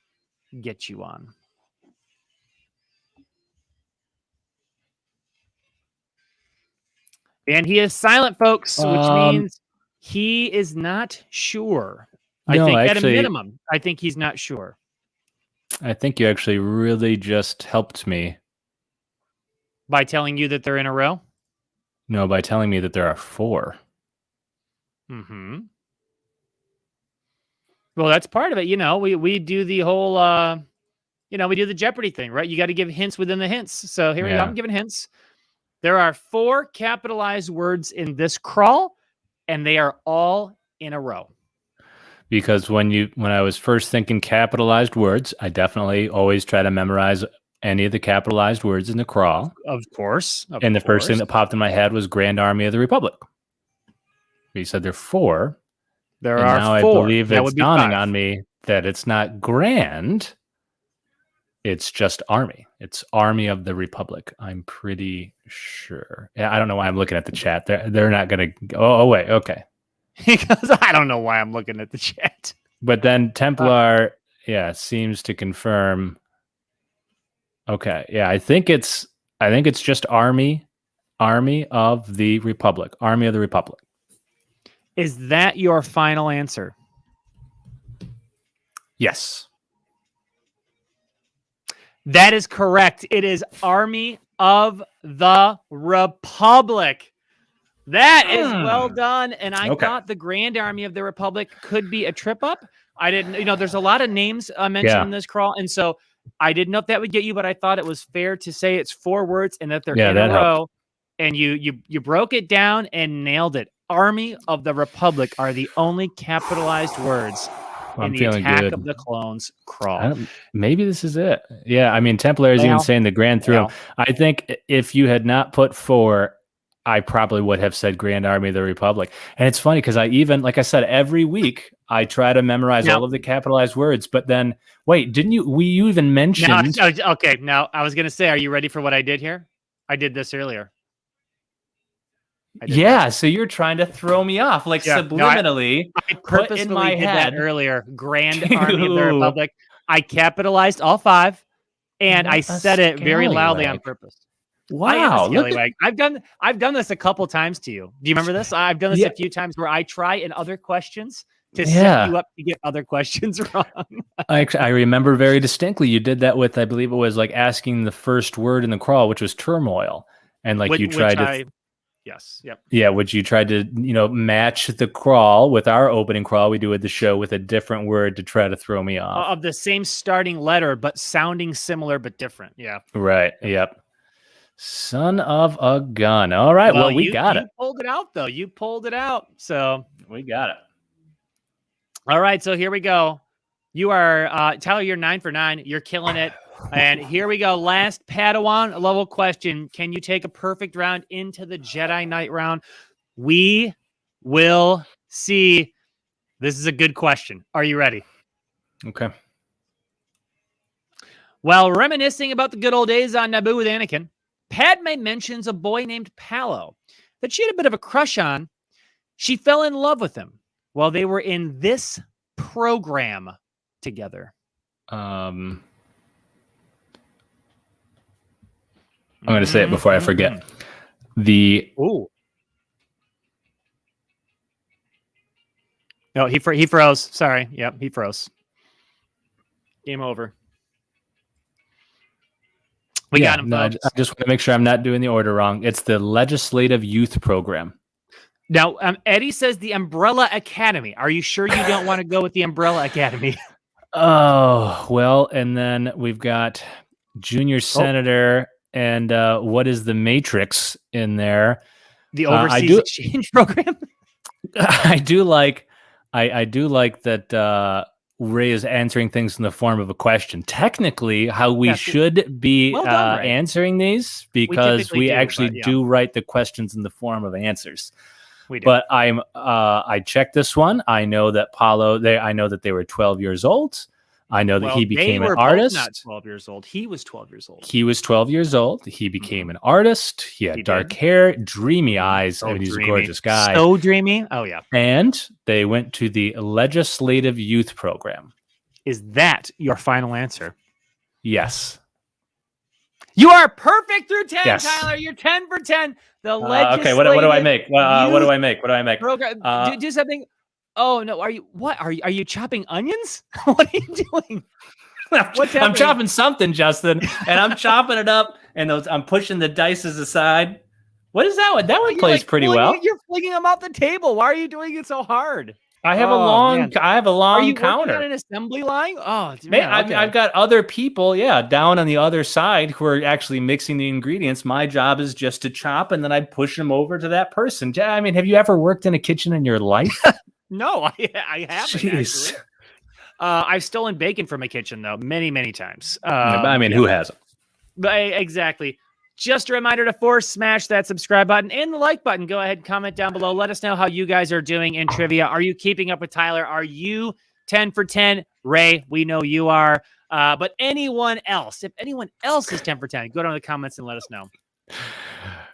get you on. And he is silent, folks, which means he is not sure. I think at a minimum, I think he's not sure. I think you actually really just helped me. By telling you that they're in a row? No, by telling me that there are 4. Mm-hmm. Well, that's part of it. We do the whole, we do the Jeopardy thing, right? You got to give hints within the hints. So here we go. I'm giving hints. There are 4 capitalized words in this crawl, and they are all in a row. Because when I was first thinking capitalized words, I definitely always try to memorize any of the capitalized words in the crawl. Of course. And the first thing that popped in my head was Grand Army of the Republic. You said there are 4. There are now 4. I believe it's dawning on me that it's not grand. It's just Army. It's Army of the Republic. I'm pretty sure. Yeah, I don't know why I'm looking at the chat. They're not gonna. Oh wait, okay. Because I don't know why I'm looking at the chat. But then Templar, seems to confirm. Okay, yeah, I think it's just Army of the Republic. Army of the Republic. Is that your final answer? Yes. That is correct. It is Army of the Republic. That is well done. And I thought the Grand Army of the Republic could be a trip up. I didn't, there's a lot of names mentioned in this crawl. And so I didn't know if that would get you, but I thought it was fair to say it's 4 words and that they're in a row. And you broke it down and nailed it. Army of the Republic are the only capitalized words in the Attack of the Clones crawl. Maybe this is it. Yeah, I mean, Templar is even saying the Grand through. I think if you had not put 4, I probably would have said Grand Army of the Republic. And it's funny because I even, like I said, every week I try to memorize all of the capitalized words. But then, wait, you even mentioned? Okay, now I was going to say, are you ready for what I did here? I did this earlier. So you're trying to throw me off, subliminally. I purposefully did that earlier. Grand Army of the Republic. I capitalized all 5, and I said it very loudly on purpose. Wow! I've done this a couple times to you. Do you remember this? I've done this a few times where I try in other questions to set you up to get other questions wrong. I remember very distinctly you did that with, I believe it was asking the first word in the crawl, which was turmoil, and you tried to. Yes. Yep. Yeah, which you tried to, match the crawl with our opening crawl we do at the show with a different word to try to throw me off. Of the same starting letter, but sounding similar but different. Yeah. Right. Yep. Son of a gun. All right. Well, we got it. You pulled it out, though. You pulled it out. So we got it. All right. So here we go. You are, Tyler, you're 9 for 9. You're killing it. And here we go. Last Padawan level question. Can you take a perfect round into the Jedi Knight round? We will see. This is a good question. Are you ready? Okay. While reminiscing about the good old days on Naboo with Anakin, Padme mentions a boy named Palo that she had a bit of a crush on. She fell in love with him while they were in this program together. I'm going to say it before I forget. No, he froze. Sorry. Yep, he froze. Game over. We got him. I just want to make sure I'm not doing the order wrong. It's the Legislative Youth Program. Now, Eddie says the Umbrella Academy. Are you sure you don't want to go with the Umbrella Academy? Oh, well, and then we've got Junior Senator. And what is the Matrix in there? The Overseas Exchange Program. I do like that Ray is answering things in the form of a question. Technically, how we should be answering these, because we actually do write the questions in the form of answers. We do. But I checked this one. I know that I know that they were 12 years old. I know that he became an artist. Not 12 years old. He was 12 years old. He was 12 years old. He became an artist. He had dark hair, dreamy eyes. I mean, he's a gorgeous guy. So dreamy. Oh, yeah. And they went to the Legislative Youth Program. Is that your final answer? Yes. You are perfect through 10, yes. Tyler. You're 10 for 10. The Legislative okay, what do I make? What do I make? Program. Do something. Oh no! Are you chopping onions? What are you doing? I'm chopping something, Justin, and I'm chopping it up, and I'm pushing the dices aside. What is that one? That one plays pretty well. You're flinging them out the table. Why are you doing it so hard? I have a long counter. Are you working on an assembly line? Oh, man, I've got other people, down on the other side who are actually mixing the ingredients. My job is just to chop, and then I push them over to that person. I mean, have you ever worked in a kitchen in your life? No, I haven't. Jeez. Actually. I've stolen bacon from a kitchen, though, many, many times. I mean, who hasn't? Exactly. Just a reminder to force smash that subscribe button and the like button. Go ahead and comment down below. Let us know how you guys are doing in trivia. Are you keeping up with Tyler? Are you 10 for 10? Ray, we know you are. But anyone else, if anyone else is 10 for 10, go down in the comments and let us know.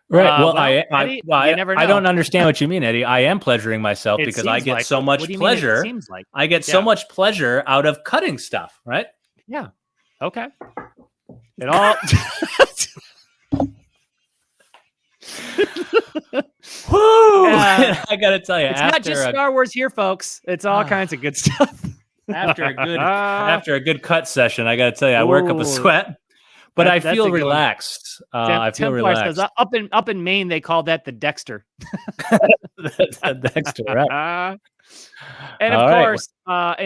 Right. Well, Eddie, you never know. I don't understand what you mean, Eddie. I am pleasuring myself It because I seems get like so it. much What do you pleasure. mean it seems like? I get so much pleasure out of cutting stuff, right? Yeah. Okay. It all. Woo! I gotta tell you, it's not just Star Wars here, folks. It's all kinds of good stuff. after a good cut session, I gotta tell you, I work up a sweat, but I feel relaxed. I feel relaxed. Says, up in Maine, they call that the Dexter. Dexter, right? And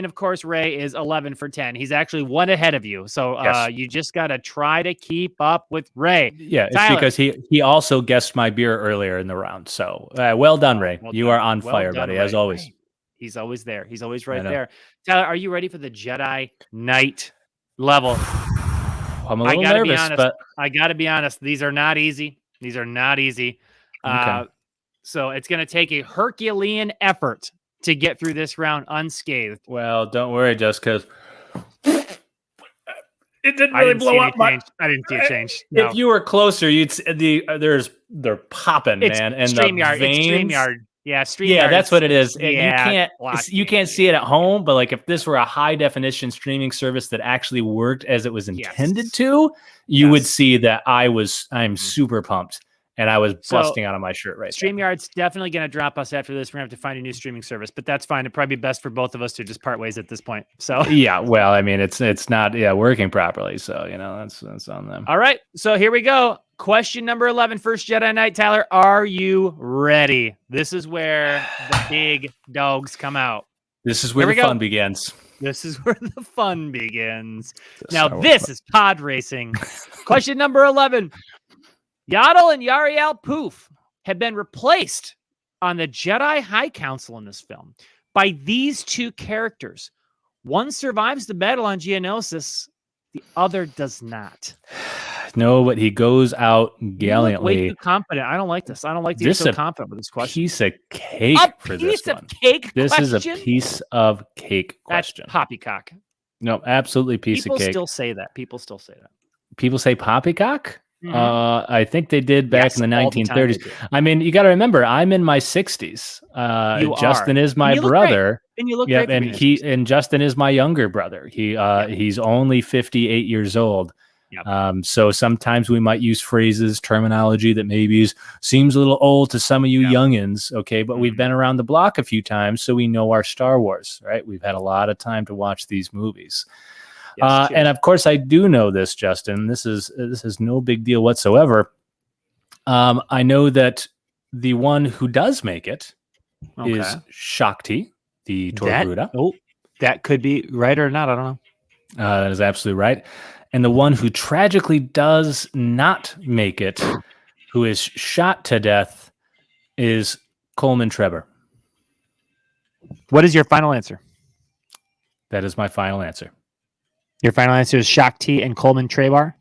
of course, Ray is 11 for 10. He's actually one ahead of you. So you just got to try to keep up with Ray. Yeah, it's because he also guessed my beer earlier in the round. So well done, Ray. You are on fire, buddy, Ray. As always. He's always there. He's always right there. Tyler, are you ready for the Jedi Knight level? I'm a little nervous, but I got to be honest. These are not easy. Okay. So it's going to take a Herculean effort to get through this round unscathed. Well, don't worry, just because it didn't really blow up. I didn't see a change. No. If you were closer, you'd see they're popping, man, and StreamYard. the veins. It's StreamYard. Yeah, StreamYard. Yeah, that's what it is. Yeah, you can't see it at home, but like if this were a high definition streaming service that actually worked as it was intended to, you would see that I'm super pumped. And I was busting out of my shirt right there. StreamYard's definitely going to drop us after this. We're going to have to find a new streaming service, but that's fine. It'd probably be best for both of us to just part ways at this point. So yeah, well, I mean, it's not working properly. So, that's on them. All right. So here we go. Question number 11, First Jedi Knight. Tyler, are you ready? This is where the big dogs come out. This is where the fun begins. This is where the fun begins. Now, this is pod racing. Question number 11. Yaddle and Yareal Poof have been replaced on the Jedi High Council in this film by these two characters. One survives the battle on Geonosis, the other does not. No, but he goes out gallantly. Way too confident. I don't like this. I don't like to be so confident with this question. Piece of cake for this one. This is a piece of cake question. That's poppycock. No, absolutely piece of cake. People still say that. People say poppycock? Mm-hmm. I think they did back in the 1930s. I mean, you got to remember, I'm in my 60s. Justin is my brother, and you look great. And Justin is my younger brother. He's only 58 years old. Yep. So sometimes we might use phrases, terminology that maybe seems a little old to some of you youngins. Okay, but we've been around the block a few times, so we know our Star Wars, right? We've had a lot of time to watch these movies. Yes, and of course, I do know this, Justin. This is no big deal whatsoever. I know that the one who does make it is Shakti, the Torbruda. That could be right or not. I don't know. That is absolutely right. And the one who tragically does not make it, who is shot to death, is Coleman Trevor. What is your final answer? That is my final answer. Your final answer is Shakti and Coleman Trevor?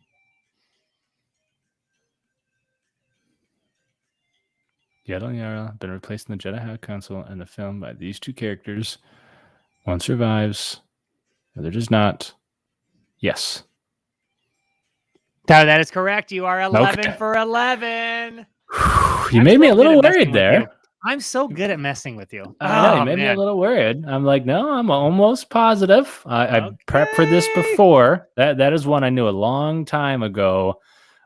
Yaddle and Yareal have been replaced in the Jedi High Council and the film by these two characters. One survives, the other does not. Yes. Tyler, that is correct. You are 11 for 11. You made me a little worried there. I'm so good at messing with you. You made me a little worried. I'm like, no, I'm almost positive. I prepped for this before. That is one I knew a long time ago.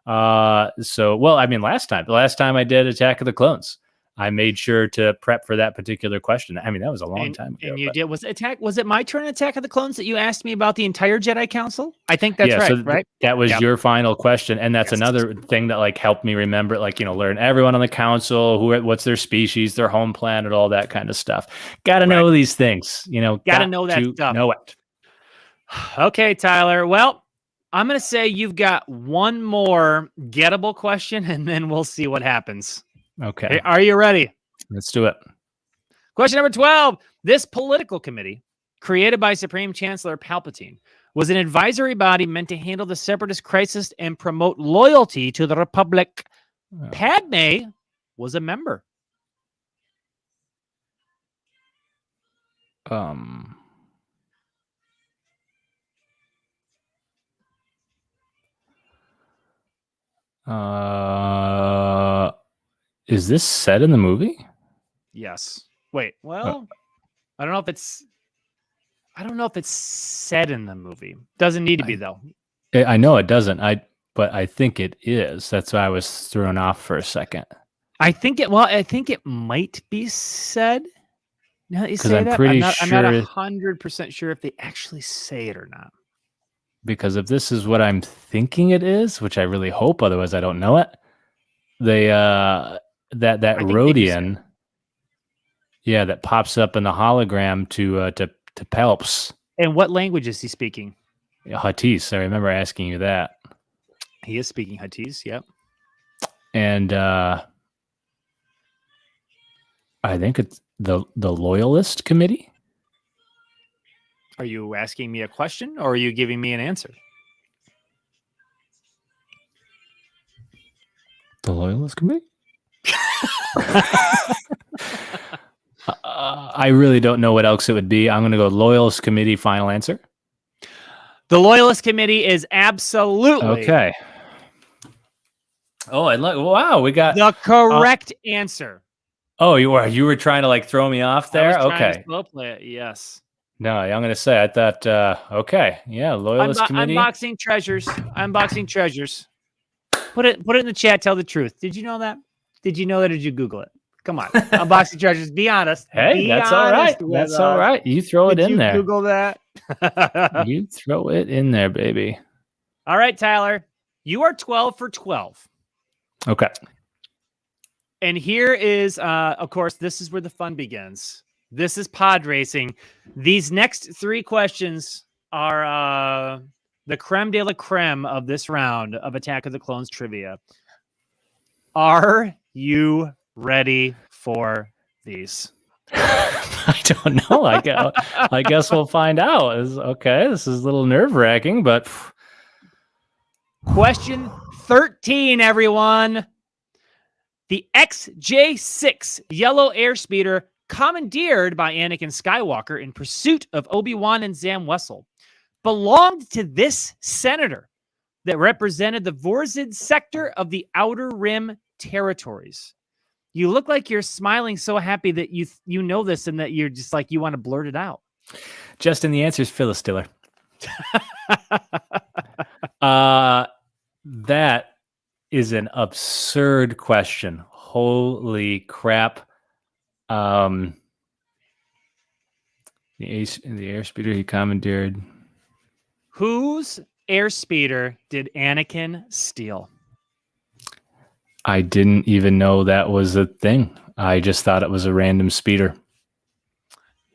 The last time I did Attack of the Clones, I made sure to prep for that particular question. I mean, that was a long time ago. And you did. Was it my turn in Attack of the Clones that you asked me about the entire Jedi Council? I think that's right, so right? That was your final question. And that's another thing that helped me remember, learn everyone on the council, what's their species, their home planet, all that kind of stuff. Got to know these things, got to know that stuff. Know it. Okay, Tyler. Well, I'm going to say you've got one more gettable question and then we'll see what happens. Okay. Are you ready? Let's do it. Question number 12. This political committee, created by Supreme Chancellor Palpatine, was an advisory body meant to handle the Separatist crisis and promote loyalty to the Republic. Padme was a member. Is this set in the movie? Yes. Wait. Well, I don't know if it's said in the movie. Doesn't need to be though. I know it doesn't. But I think it is. That's why I was thrown off for a second. I think it might be said. Now that you say I'm that, pretty I'm not sure 100% sure if they actually say it or not. because if this is what I'm thinking it is, which I really hope, otherwise I don't know it. They that I think they do say Rhodian, yeah, that pops up in the hologram to Palps. And what language is he speaking? Huttese. I remember asking you that. He is speaking Huttese. Yep. And I think it's the Loyalist Committee. Are you asking me a question or are you giving me an answer? The Loyalist Committee? I really don't know what else it would be. I'm going to go Loyalist Committee. Final answer. The Loyalist Committee is absolutely okay. Oh, and look! Wow, we got the correct answer. Oh, you were trying to like throw me off there? I was trying Okay. to slow play it. Yes. No, I'm going to say I thought. Okay, yeah, Loyalist Committee. Unboxing treasures. Unboxing treasures. Put it in the chat. Tell the truth. Did you know that? Did you know that? Or did you Google it? Come on. Unboxing treasures. Be honest. Hey, that's all right. That's all right. You throw it in there. Google that. You throw it in there, baby. All right, Tyler. You are 12 for 12. Okay. And here is, of course, this is where the fun begins. This is pod racing. These next 3 questions are the creme de la creme of this round of Attack of the Clones trivia. Are you ready for these? I don't know. I guess we'll find out. Okay, this is a little nerve-wracking, but... Question 13, everyone. The XJ6 yellow airspeeder, commandeered by Anakin Skywalker in pursuit of Obi-Wan and Zam Wesell, belonged to this senator that represented the Vorzid sector of the Outer Rim territories. You look like you're smiling so happy that you know this and that you're just like you want to blurt it out. Justin, the answer is Phyllis Diller. That is an absurd question. Holy crap. The airspeeder he commandeered. Whose airspeeder did Anakin steal? I didn't even know that was a thing. I just thought it was a random speeder.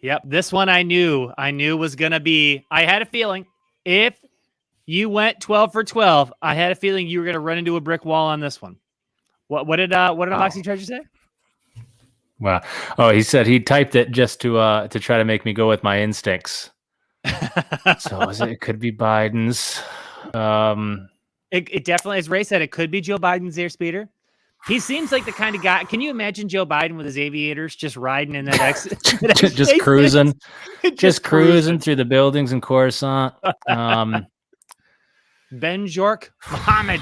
Yep, this one I knew was going to be, I had a feeling if you went 12 for 12, I had a feeling you were going to run into a brick wall on this one. What did Unboxing Treasure say? Wow. Oh, he said he typed it just to try to make me go with my instincts. So it could be Biden's. It definitely, as Ray said, it could be Joe Biden's airspeeder. He seems like the kind of guy. Can you imagine Joe Biden with his aviators just riding in that just cruising, just cruising through the buildings in Coruscant? Ben Jork, Muhammad.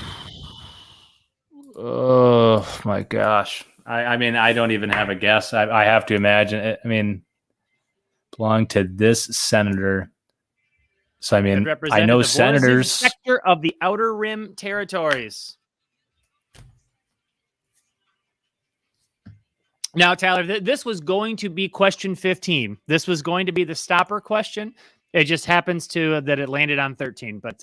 Oh my gosh! I mean, I don't even have a guess. I have to imagine it. I mean, belong to this senator. So I mean, I know senators. Sector of the Outer Rim territories. Now, Tyler, this was going to be question 15. This was going to be the stopper question. It just happens to that it landed on 13, but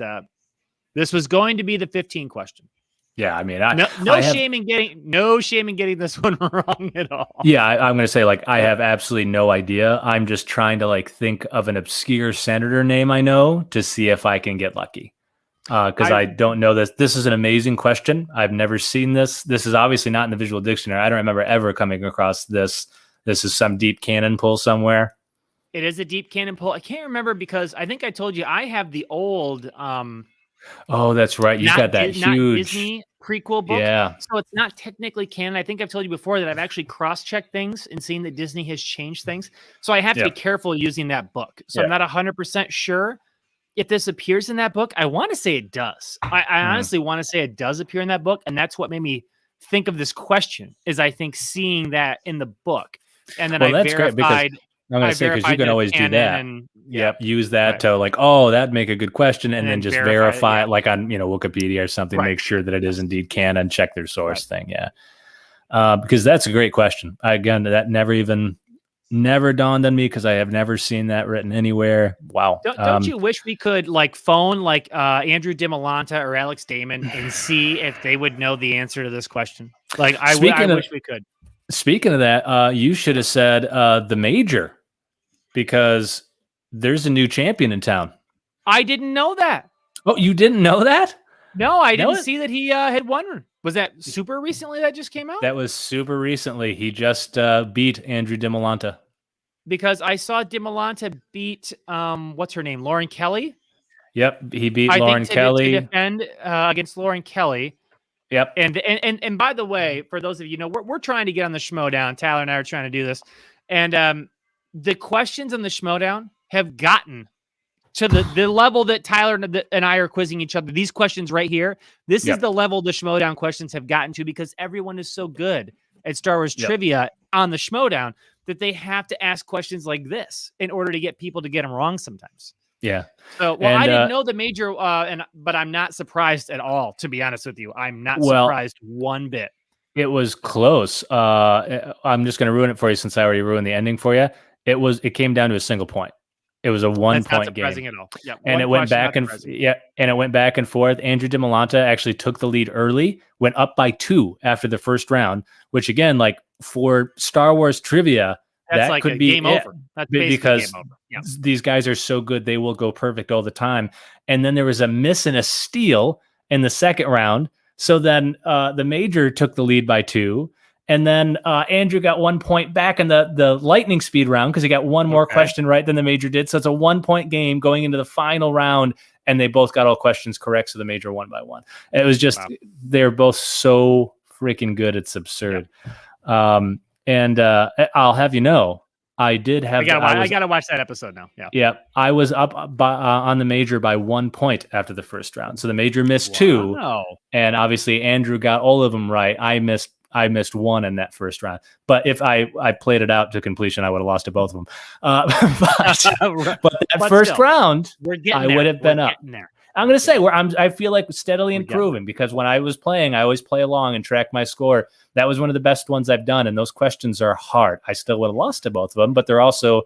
this was going to be the 15 question. Yeah, I mean, no shame in getting this one wrong at all. Yeah, I'm going to say like I have absolutely no idea. I'm just trying to like think of an obscure senator name I know to see if I can get lucky. Because I don't know this. This is an amazing question. I've never seen this. This is obviously not in the visual dictionary. I don't remember ever coming across this. This is some deep canon pull somewhere. It is a deep canon pull. I can't remember because I think I told you I have the old. Oh, that's right. You got that huge Disney prequel book. Yeah. So it's not technically canon. I think I've told you before that I've actually cross-checked things and seen that Disney has changed things. So I have to be careful using that book. So I'm not 100% sure if this appears in that book. I want to say it does. I honestly want to say it does appear in that book, and that's what made me think of this question. Is I think seeing that in the book, and then I that's great because verified. I'm going to say, because you can always do that. And, use that to like, oh, that'd make a good question, and then just verify it, it, like on Wikipedia or something. Make sure that it is indeed canon. Check their source thing. Because that's a great question. Again, that never dawned on me because I have never seen that written anywhere. Wow. Don't you wish we could like phone like Andrew DiMolanta or Alex Damon and see if they would know the answer to this question? Like I wish we could. Speaking of that, you should have said the Major, because there's a new champion in town. I didn't know that. Oh, you didn't know that? No, I didn't see that he had won. Was that super recently that just came out? That was super recently. He just beat Andrew DiMolanta. Because I saw DiMolanta beat what's her name, Lauren Kelly. Yep, he beat Lauren Kelly. To defend against Lauren Kelly. Yep. And by the way, for those of you know, we're trying to get on the Schmodown. Tyler and I are trying to do this, and the questions on the Schmodown have gotten to the level that Tyler and I are quizzing each other. These questions right here, this is the level the Schmodown questions have gotten to, because everyone is so good at Star Wars trivia on the Schmodown that they have to ask questions like this in order to get people to get them wrong sometimes. Yeah. So, I didn't know the Major, but I'm not surprised at all, to be honest with you. I'm not surprised one bit. It was close. I'm just going to ruin it for you since I already ruined the ending for you. It came down to a single point. It was a 1 point game. At all. Yeah, and it went back and it went back and forth. Andrew DiMolanta actually took the lead early, went up by 2 after the first round, which again, like for Star Wars trivia, that's that like could a be game over. That's because game over. Yeah. These guys are so good, they will go perfect all the time. And then there was a miss and a steal in the second round. So then the Major took the lead by 2. And then Andrew got 1 point back in the lightning speed round because he got one more question right than the Major did. So it's a 1 point game going into the final round, and they both got all questions correct. So the Major won by 1. It was just, they're both so freaking good. It's absurd. Yep. And I'll have you know, I did have. I gotta watch that episode now. Yeah. Yeah. I was up by, on the Major by 1 point after the first round. So the Major missed 2. And obviously Andrew got all of them right. I missed 1 in that first round. But if I played it out to completion, I would have lost to both of them. But that first round, I would have been up. There. I'm going to say I feel like steadily improving, because when I was playing, I always play along and track my score. That was one of the best ones I've done. And those questions are hard. I still would have lost to both of them, but they're also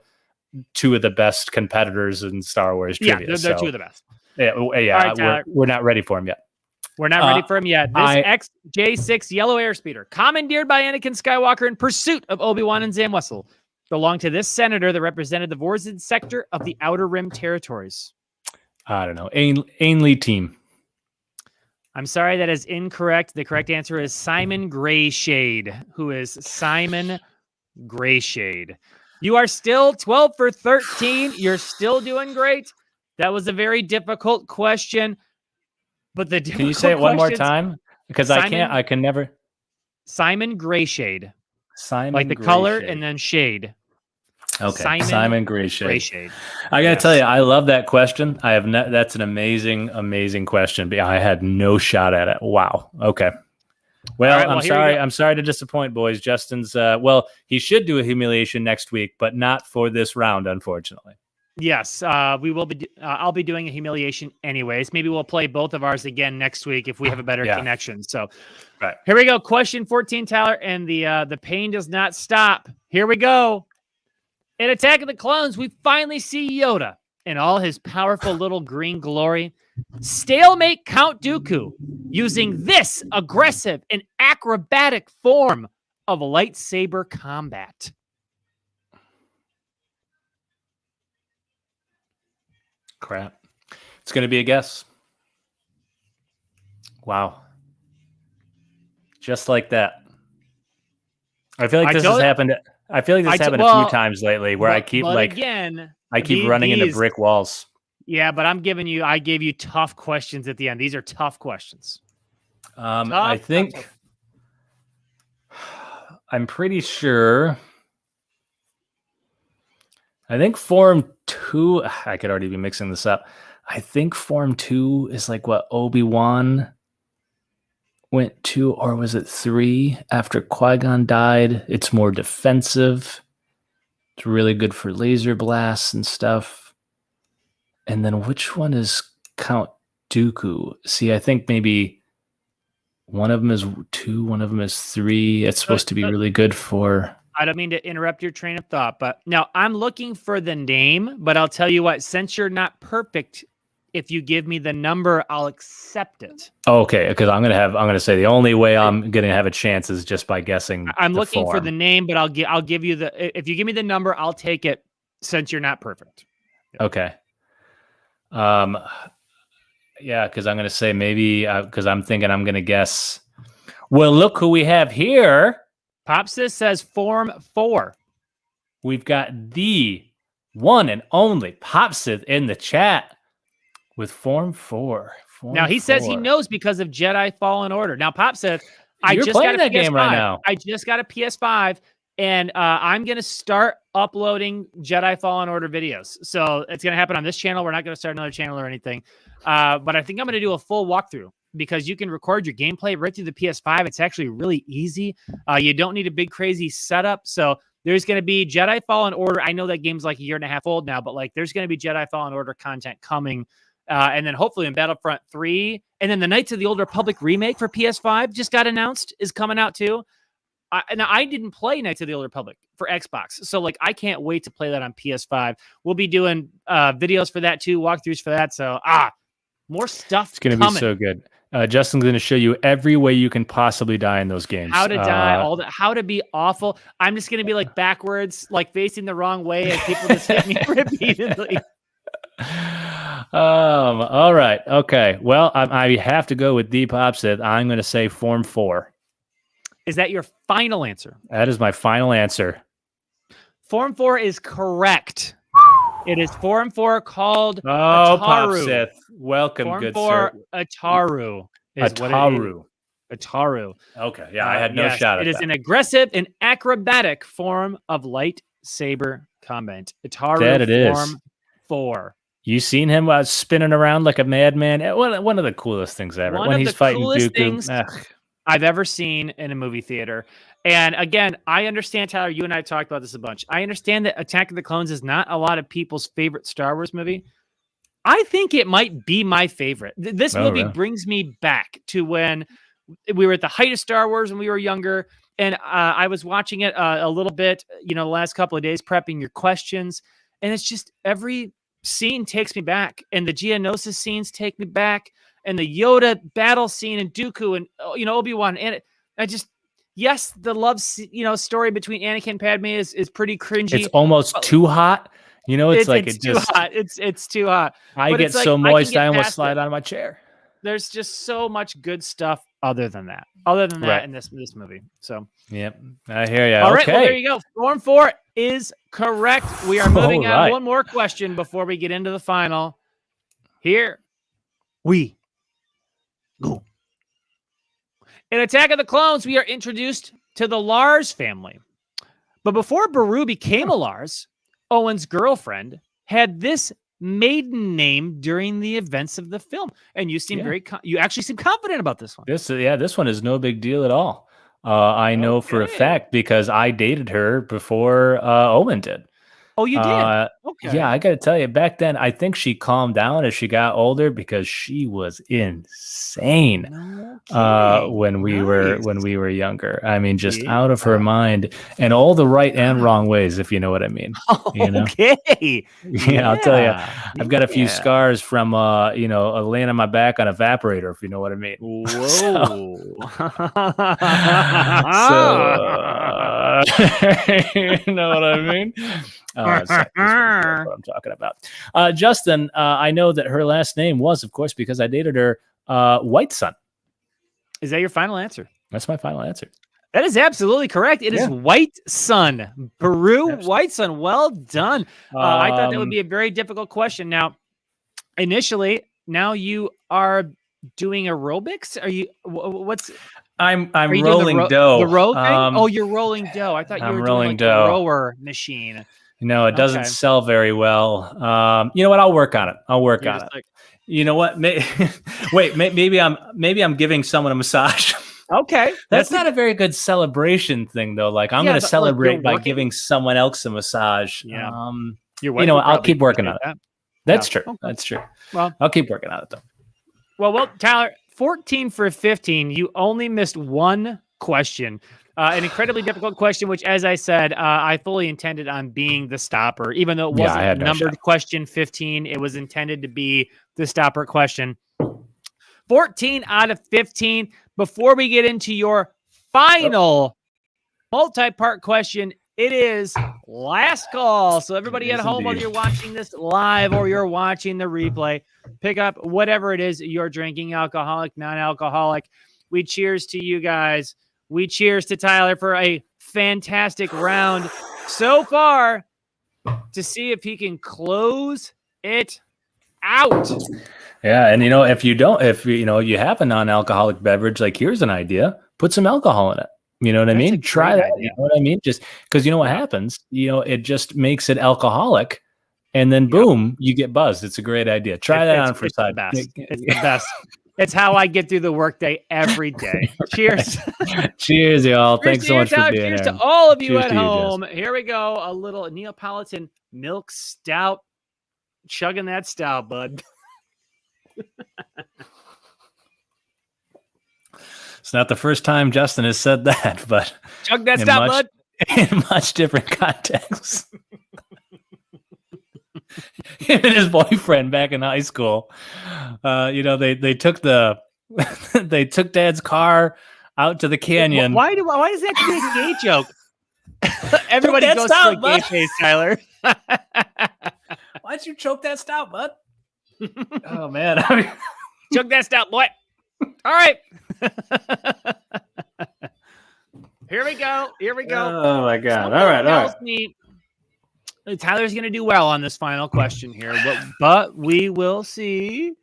2 of the best competitors in Star Wars trivia. Yeah, they're 2 of the best. Yeah, right, we're not ready for them yet. We're not ready for him yet. This XJ6 yellow airspeeder, commandeered by Anakin Skywalker in pursuit of Obi-Wan and Zam Wesell, belonged to this senator that represented the Vorzid sector of the Outer Rim territories. I don't know. Ainley team. I'm sorry, that is incorrect. The correct answer is Simon Greyshade, who is Simon Greyshade. You are still 12 for 13. You're still doing great. That was a very difficult question. But can you say it one more time? Because I can never. Simon Greyshade. Simon, like the color and then shade. Okay, Simon Greyshade. I gotta tell you, I love that question. That's an amazing question, but I had no shot at it. Wow. Okay. Well, I'm sorry to disappoint, boys. Justin's he should do a humiliation next week, but not for this round, unfortunately. Yes, we will be. I'll be doing a humiliation anyways. Maybe we'll play both of ours again next week if we have a better connection. So, Here we go. Question 14, Tyler, and the pain does not stop. Here we go. In Attack of the Clones, we finally see Yoda in all his powerful little green glory stalemate Count Dooku using this aggressive and acrobatic form of lightsaber combat. Crap. It's going to be a guess. Wow. Just like that. I feel like this has happened. I feel like this happened a few times lately where I keep running into brick walls. Yeah, but I gave you tough questions at the end. These are tough questions. I think I'm pretty sure. I think Form 2, I could already be mixing this up. I think Form 2 is like what Obi-Wan went to, or was it 3 after Qui-Gon died? It's more defensive. It's really good for laser blasts and stuff. And then which one is Count Dooku? See, I think maybe one of them is 2, one of them is 3. It's supposed to be really good for... I don't mean to interrupt your train of thought, but now I'm looking for the name, but I'll tell you what, since you're not perfect, if you give me the number, I'll accept it. Okay, because I'm gonna say the only way I'm gonna have a chance is just by guessing. I'm looking for the name, but I'll give you the, if you give me the number, I'll take it since you're not perfect. Okay. Yeah, because I'm gonna say maybe because I'm thinking I'm gonna guess. Well, look who we have here. Popsis says Form 4. We've got the one and only Popsith in the chat with Form 4. Now he says he knows because of Jedi Fallen Order. Now, Popsith, I just got a that PS5. game right now. I just got a PS5, and I'm gonna start uploading Jedi Fallen Order videos. So it's gonna happen on this channel. We're not gonna start another channel or anything. But I think I'm gonna do a full walkthrough, because you can record your gameplay right through the PS5. It's actually really easy. You don't need a big crazy setup. So there's going to be Jedi Fallen Order. I know that game's like a year and a half old now, but like there's going to be Jedi Fallen Order content coming. And then hopefully in Battlefront 3. And then the Knights of the Old Republic remake for PS5 just got announced, is coming out too. Now, I didn't play Knights of the Old Republic for Xbox. So like I can't wait to play that on PS5. We'll be doing videos for that too, walkthroughs for that. So more stuff. It's going to be so good. Justin's going to show you every way you can possibly die in those games. How to die, how to be awful. I'm just going to be like backwards, like facing the wrong way, and people just hit me repeatedly. All right. Okay. Well, I have to go with the Popsith. I'm going to say Form 4. Is that your final answer? That is my final answer. Form 4 is correct. It is Form 4 called Ataru. Popsith. Welcome, Form good 4 sir. Ataru. Ataru. Ataru. Okay. Yeah, I had no shot at it. It is that. an aggressive and acrobatic form of lightsaber combat. Ataru That it Form is. 4. You seen him spinning around like a madman? One of the coolest things ever. One when of he's the fighting coolest Dooku. things I've ever seen in a movie theater. And again, I understand, Tyler, you and I talked about this a bunch. I understand that Attack of the Clones is not a lot of people's favorite Star Wars movie. I think it might be my favorite. This movie brings me back to when we were at the height of Star Wars when we were younger. And I was watching it a little bit, the last couple of days, prepping your questions. And it's just every scene takes me back. And the Geonosis scenes take me back. And the Yoda battle scene and Dooku and, Obi-Wan. And yes, the love, story between Anakin and Padme is pretty cringy. It's almost too hot. It's too hot. It's too hot. I get so moist, I almost slide out of my chair. There's just so much good stuff other than that in this movie. So, yep, I hear you. All right, well, there you go. Form 4 is correct. We are moving on. One more question before we get into the final. Here we go. In Attack of the Clones, we are introduced to the Lars family. But before Beru became a Lars, Owen's girlfriend had this maiden name during the events of the film. And you seem you actually seem confident about this one. This one is no big deal at all. I know for a fact because I dated her before Owen did. Oh, you did? Okay. Yeah, I got to tell you, back then, I think she calmed down as she got older because she was insane when we were younger. I mean, just out of her mind in all the right and wrong ways, if you know what I mean. Okay. Yeah, I'll tell you, I've got a few scars from, laying on my back on an evaporator, if you know what I mean. Whoa. You know what I mean? That's what I'm talking about. Justin, I know that her last name was, of course, because I dated her, White Sun. Is that your final answer? That's my final answer. That is absolutely correct. It is White Sun. Beru White Sun. Well done. I thought that would be a very difficult question. Now, initially, now you are doing aerobics? Are you? What's? I'm rolling dough. The row thing? You're rolling dough. I thought you were doing like a rower machine. No, it doesn't sell very well. You know what? I'll work on it. You know what? Wait, maybe I'm giving someone a massage. Okay. That's not a very good celebration thing, though. Like, I'm going to celebrate by giving someone else a massage. Yeah. I'll keep working on it. That. That's true. Okay. That's true. Well, I'll keep working on it, though. Well, Tyler, 14 for 15. You only missed one question. An incredibly difficult question, which, as I said, I fully intended on being the stopper, even though it wasn't numbered question 15. It was intended to be the stopper question. 14 out of 15. Before we get into your final multi-part question, it is last call. So everybody at home, whether you're watching this live or you're watching the replay, pick up whatever it is you're drinking, alcoholic, non-alcoholic. We cheers to you guys. We cheers to Tyler for a fantastic round so far to see if he can close it out. Yeah, and if you have a non-alcoholic beverage, like, here's an idea: put some alcohol in it. You know what I mean? Try that. You know what I mean? Just because what happens, it just makes it alcoholic, and then boom, you get buzzed. It's a great idea. Try that on for side. It's the best. It's how I get through the workday every day. Cheers. Cheers, y'all. Thanks so much for being here. Cheers to all of you at home. Here we go. A little Neapolitan milk stout. Chugging that stout, bud. It's not the first time Justin has said that, but chug that stout, bud. In much different contexts. Him and his boyfriend back in high school, they took they took Dad's car out to the canyon. Why does that have to be a gay joke? Everybody goes through a gay phase, Tyler. Why'd you choke that stout, bud? Oh man, choke that stout, boy. All right. Here we go. Oh my God. All right. Tyler's going to do well on this final question here, but we will see.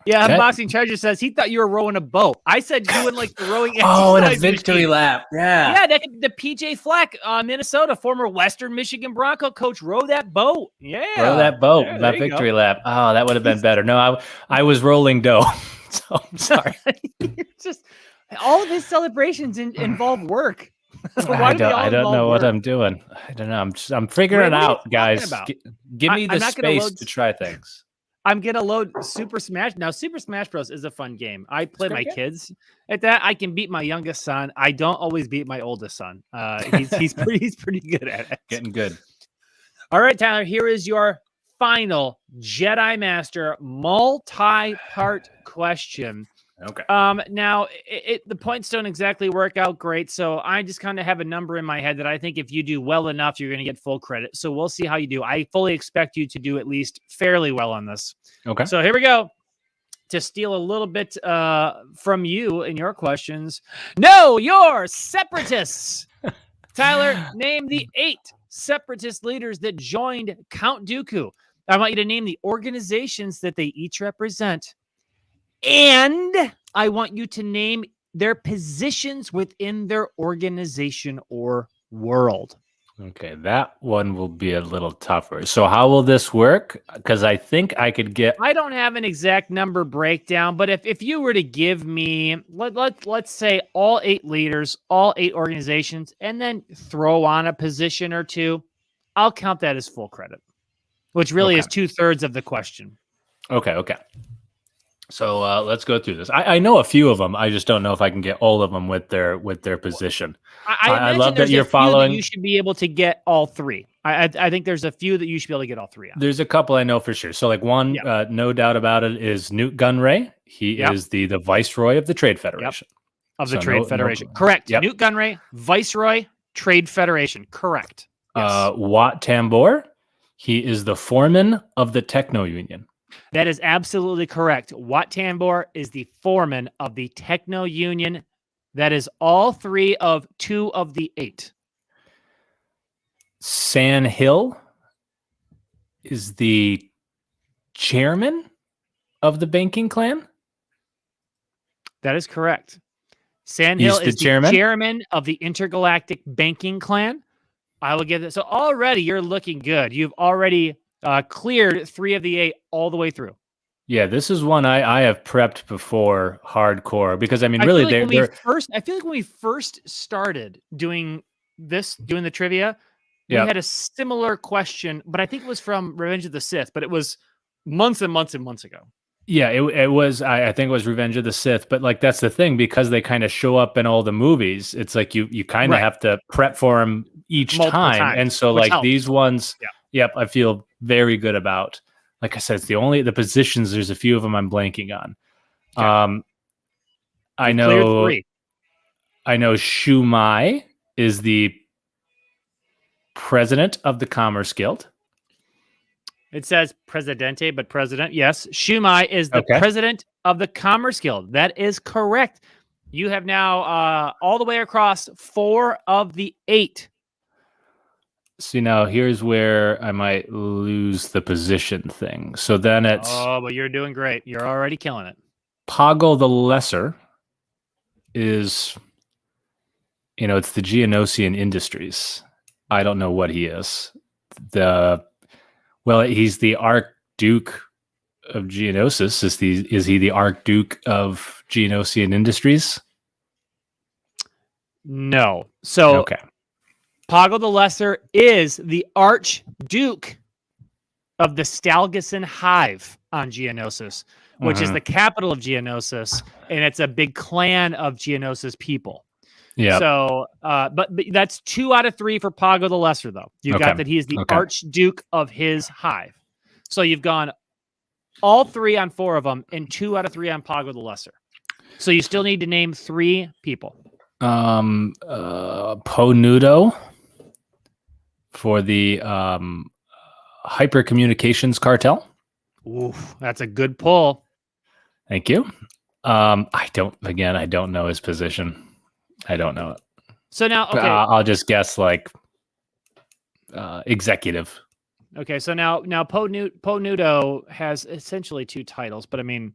Yeah, Unboxing Treasure says he thought you were rowing a boat. I said you would like the rowing exercise. Oh, and a victory lap. Yeah. Yeah, the PJ Fleck, Minnesota, former Western Michigan Bronco coach, rowed that boat. Yeah. Row that boat, that victory lap. Oh, that would have been better. No, I was rolling dough. So I'm sorry. Just all of his celebrations involve work. I don't know what I'm doing. I don't know. I'm figuring it out, guys. Give me the space to try things. I'm gonna load Super Smash. Now, Super Smash Bros. Is a fun game. I play my kids at that. I can beat my youngest son. I don't always beat my oldest son. He's pretty good at it. Getting good. All right, Tyler. Here is your final Jedi Master multi-part question. Okay. Now the points don't exactly work out great, so I just kind of have a number in my head that I think if you do well enough, you're going to get full credit. So we'll see how you do. I fully expect you to do at least fairly well on this. Okay. So here we go. To steal a little bit from you in your questions. No, you're separatists. Tyler, name the 8 separatist leaders that joined Count Dooku. I want you to name the organizations that they each represent. And I want you to name their positions within their organization or world. Okay, that one will be a little tougher. So how will this work? Because I think I could get... I don't have an exact number breakdown, but if you were to give me, let's say all 8 leaders, all 8 organizations, and then throw on a position or 2, I'll count that as full credit, which really is 2/3 of the question. Okay. So let's go through this. I know a few of them. I just don't know if I can get all of them with their position. I love that you're following. That you should be able to get all 3. I think there's a few that you should be able to get all 3 on. There's a couple I know for sure. So like one, no doubt about it, is Newt Gunray. He is the viceroy of the Trade Federation. Of the Trade Federation. Correct. Newt Gunray, viceroy, Trade Federation. Correct. Yes. Wat Tambor. He is the foreman of the Techno Union. That is absolutely correct. Wat Tambor is the foreman of the Techno Union. That is all 3 of 2 of the 8. San Hill is the chairman of the banking clan. That is correct. San Hill is the chairman of the intergalactic banking clan. I will give it. So already you're looking good. You've already cleared 3 of the 8 all the way through. Yeah, this is one I have prepped before hardcore because I mean, I really, feel like they're I feel like when we first started doing the trivia, we yeah. had a similar question, but I think it was from Revenge of the Sith, but it was months and months and months ago. Yeah, it was. I think it was Revenge of the Sith, but like that's the thing because they kind of show up in all the movies. It's like you kind of Right. have to prep for them each Multiple time, times, and so which like helps. these ones, Yeah. yep, I feel very good about. Like I said, it's the positions. There's a few of them I'm blanking on. Okay. I You cleared know 3. Shu Mai is the president of the Commerce Guild. It says Presidente, but president. Yes. Shumai is the Okay. president of the Commerce Guild. That is correct. You have now all the way across 4 of the 8. See, now here's where I might lose the position thing. So then it's but you're doing great. You're already killing it. Poggle the Lesser is, it's the Geonosian Industries. I don't know what he is. He's the Archduke of Geonosis. Is he the Archduke of Geonosian Industries? No. So Okay. Poggle the Lesser is the Archduke of the Stalgason Hive on Geonosis, which is the capital of Geonosis, and it's a big clan of Geonosis people. Yeah. So, but that's 2 out of 3 for Poggle the Lesser, though. You got that he is the Archduke of his hive. So you've gone all 3 on 4 of them, and 2 out of 3 on Poggle the Lesser. So you still need to name 3 people. Po Nudo for the Hyper Communications Cartel. Oof, that's a good pull. Thank you. I don't know his position. I don't know it. So now, okay. I'll just guess like executive. Okay, so now Po Nudo has essentially 2 titles, but I mean,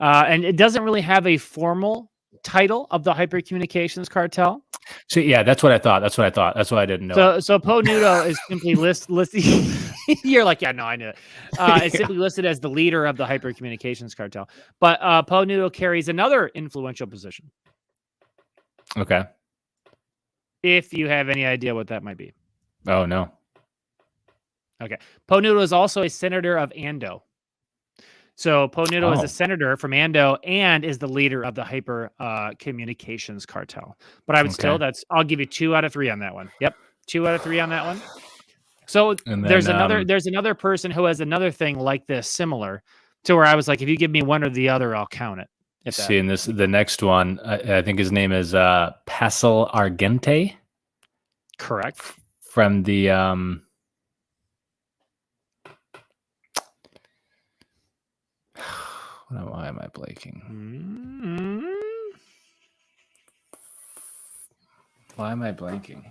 and it doesn't really have a formal title of the Hyper Communications Cartel. So yeah, that's what I thought. That's why I didn't know. So Po Nudo is simply listed. You're like, yeah, no, I knew it. It's simply listed as the leader of the Hyper Communications Cartel, but Po Nudo carries another influential position. Okay. If you have any idea what that might be. Oh no. Okay. Po Nudo is also a senator of Ando. So Po Nudo is a senator from Ando and is the leader of the Hyper Communications Cartel. But I would I'll give you 2 out of 3 on that one. Yep. 2 out of 3 on that one. So then, there's another person who has another thing like this, similar to where I was like, if you give me one or the other, I'll count it. See, and the next one, I think his name is Pascal Argente. Correct. From the why am I blanking? Why am I blanking?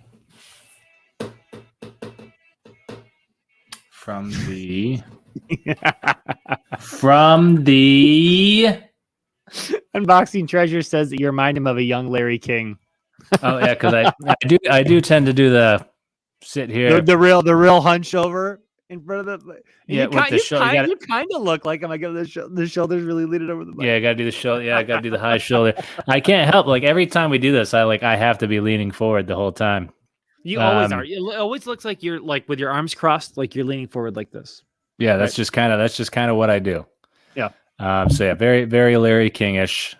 From the Unboxing Treasure says that you remind him of a young Larry King. Oh yeah, because I do tend to do the sit here, the real hunch over in front of the. Yeah, with the shoulder. You kind of look like him. I give the shoulders really leaning over the mic. Yeah, I gotta do the shoulder. Yeah, I gotta do the high shoulder. I can't help. Like every time we do this, I have to be leaning forward the whole time. You always are. It always looks like you're like with your arms crossed, like you're leaning forward like this. Yeah, that's just kind of what I do. Yeah. So yeah, very, very Larry King-ish.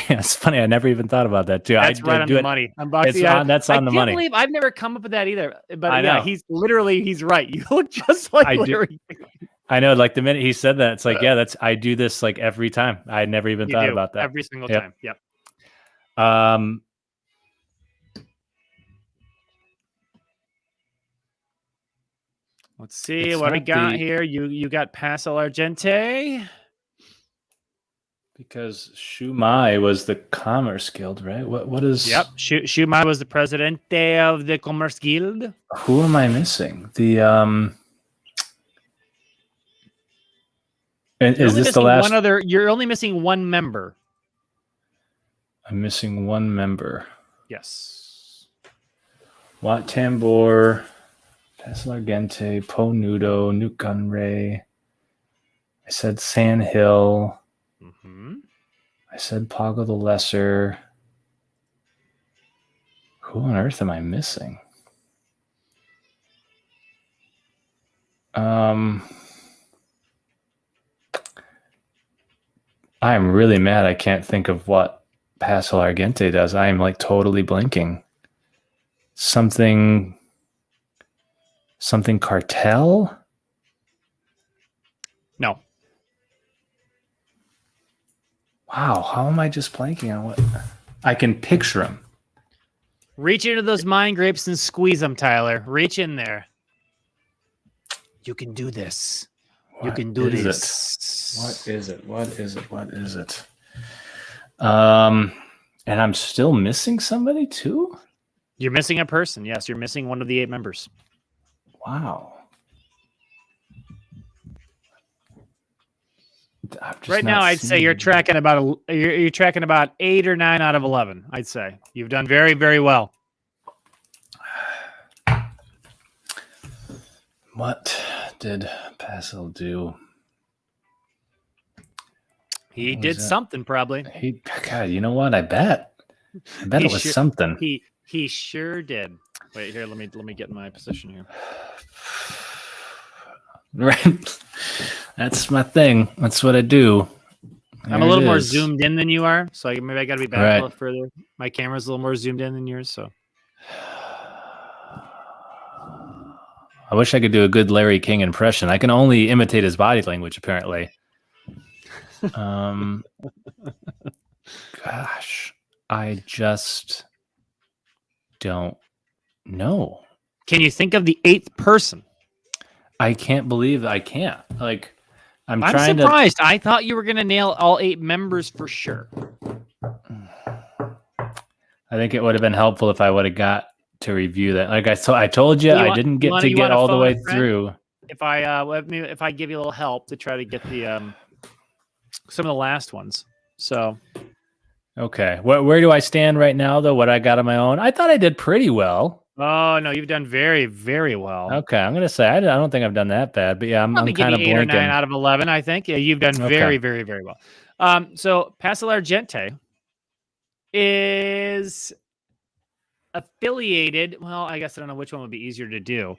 It's funny. I never even thought about that too. That's right on the money. That's on the money. I can't believe I've never come up with that either. But yeah, he's right. You look just like Larry King. I know. Like the minute he said that, it's like, yeah, I do this like every time. I never even thought about that. Every single time. Yep. Let's see what we got here. You got Pascal Argente. Because Shu Mai was the Commerce Guild, right? What is? Yep, Shu Mai was the presidente of the Commerce Guild. Who am I missing? Is this the last? You're only missing one member. I'm missing one member. Yes. Wat Tambor, Pascal Argente, Po Nudo, Nuke Gunray. I said Sand Hill. Mm-hmm. I said Poggle the Lesser. Who on earth am I missing? I'm really mad I can't think of what Paso Argente does. I am like totally blinking. Something cartel? No. Wow, how am I just blanking on what? I can picture him. Reach into those mind grapes and squeeze them, Tyler. Reach in there. You can do this. You can do this. What is it? And I'm still missing somebody too? You're missing a person. Yes, you're missing one of the 8 members. Wow. Right now, I'd say you're tracking about you're tracking about 8 or 9 out of 11. I'd say you've done very, very well. What did Paso do? He did something, probably. God, you know what? I bet it was something. He sure did. Wait here. Let me get in my position here. Right. That's my thing. That's what I do. I'm a little more zoomed in than you are, so maybe I got to be back a little further. My camera's a little more zoomed in than yours, so. I wish I could do a good Larry King impression. I can only imitate his body language, apparently. Gosh, I just don't know. Can you think of the 8th person? I can't believe I can't. Like, I'm trying surprised. I thought you were going to nail all 8 members for sure. I think it would have been helpful if I would have got to review that. Like I told you, I didn't get to get all the way through. If I give you a little help to try to get the some of the last ones. So, okay, where do I stand right now though? What I got on my own? I thought I did pretty well. Oh no, you've done very, very well. Okay, I'm gonna say I don't think I've done that bad, but yeah, I'm kind of blinking. 8 or 9 out of 11, I think. Yeah, you've done very, very, very well. So Paso Argente is affiliated. Well, I guess I don't know which one would be easier to do.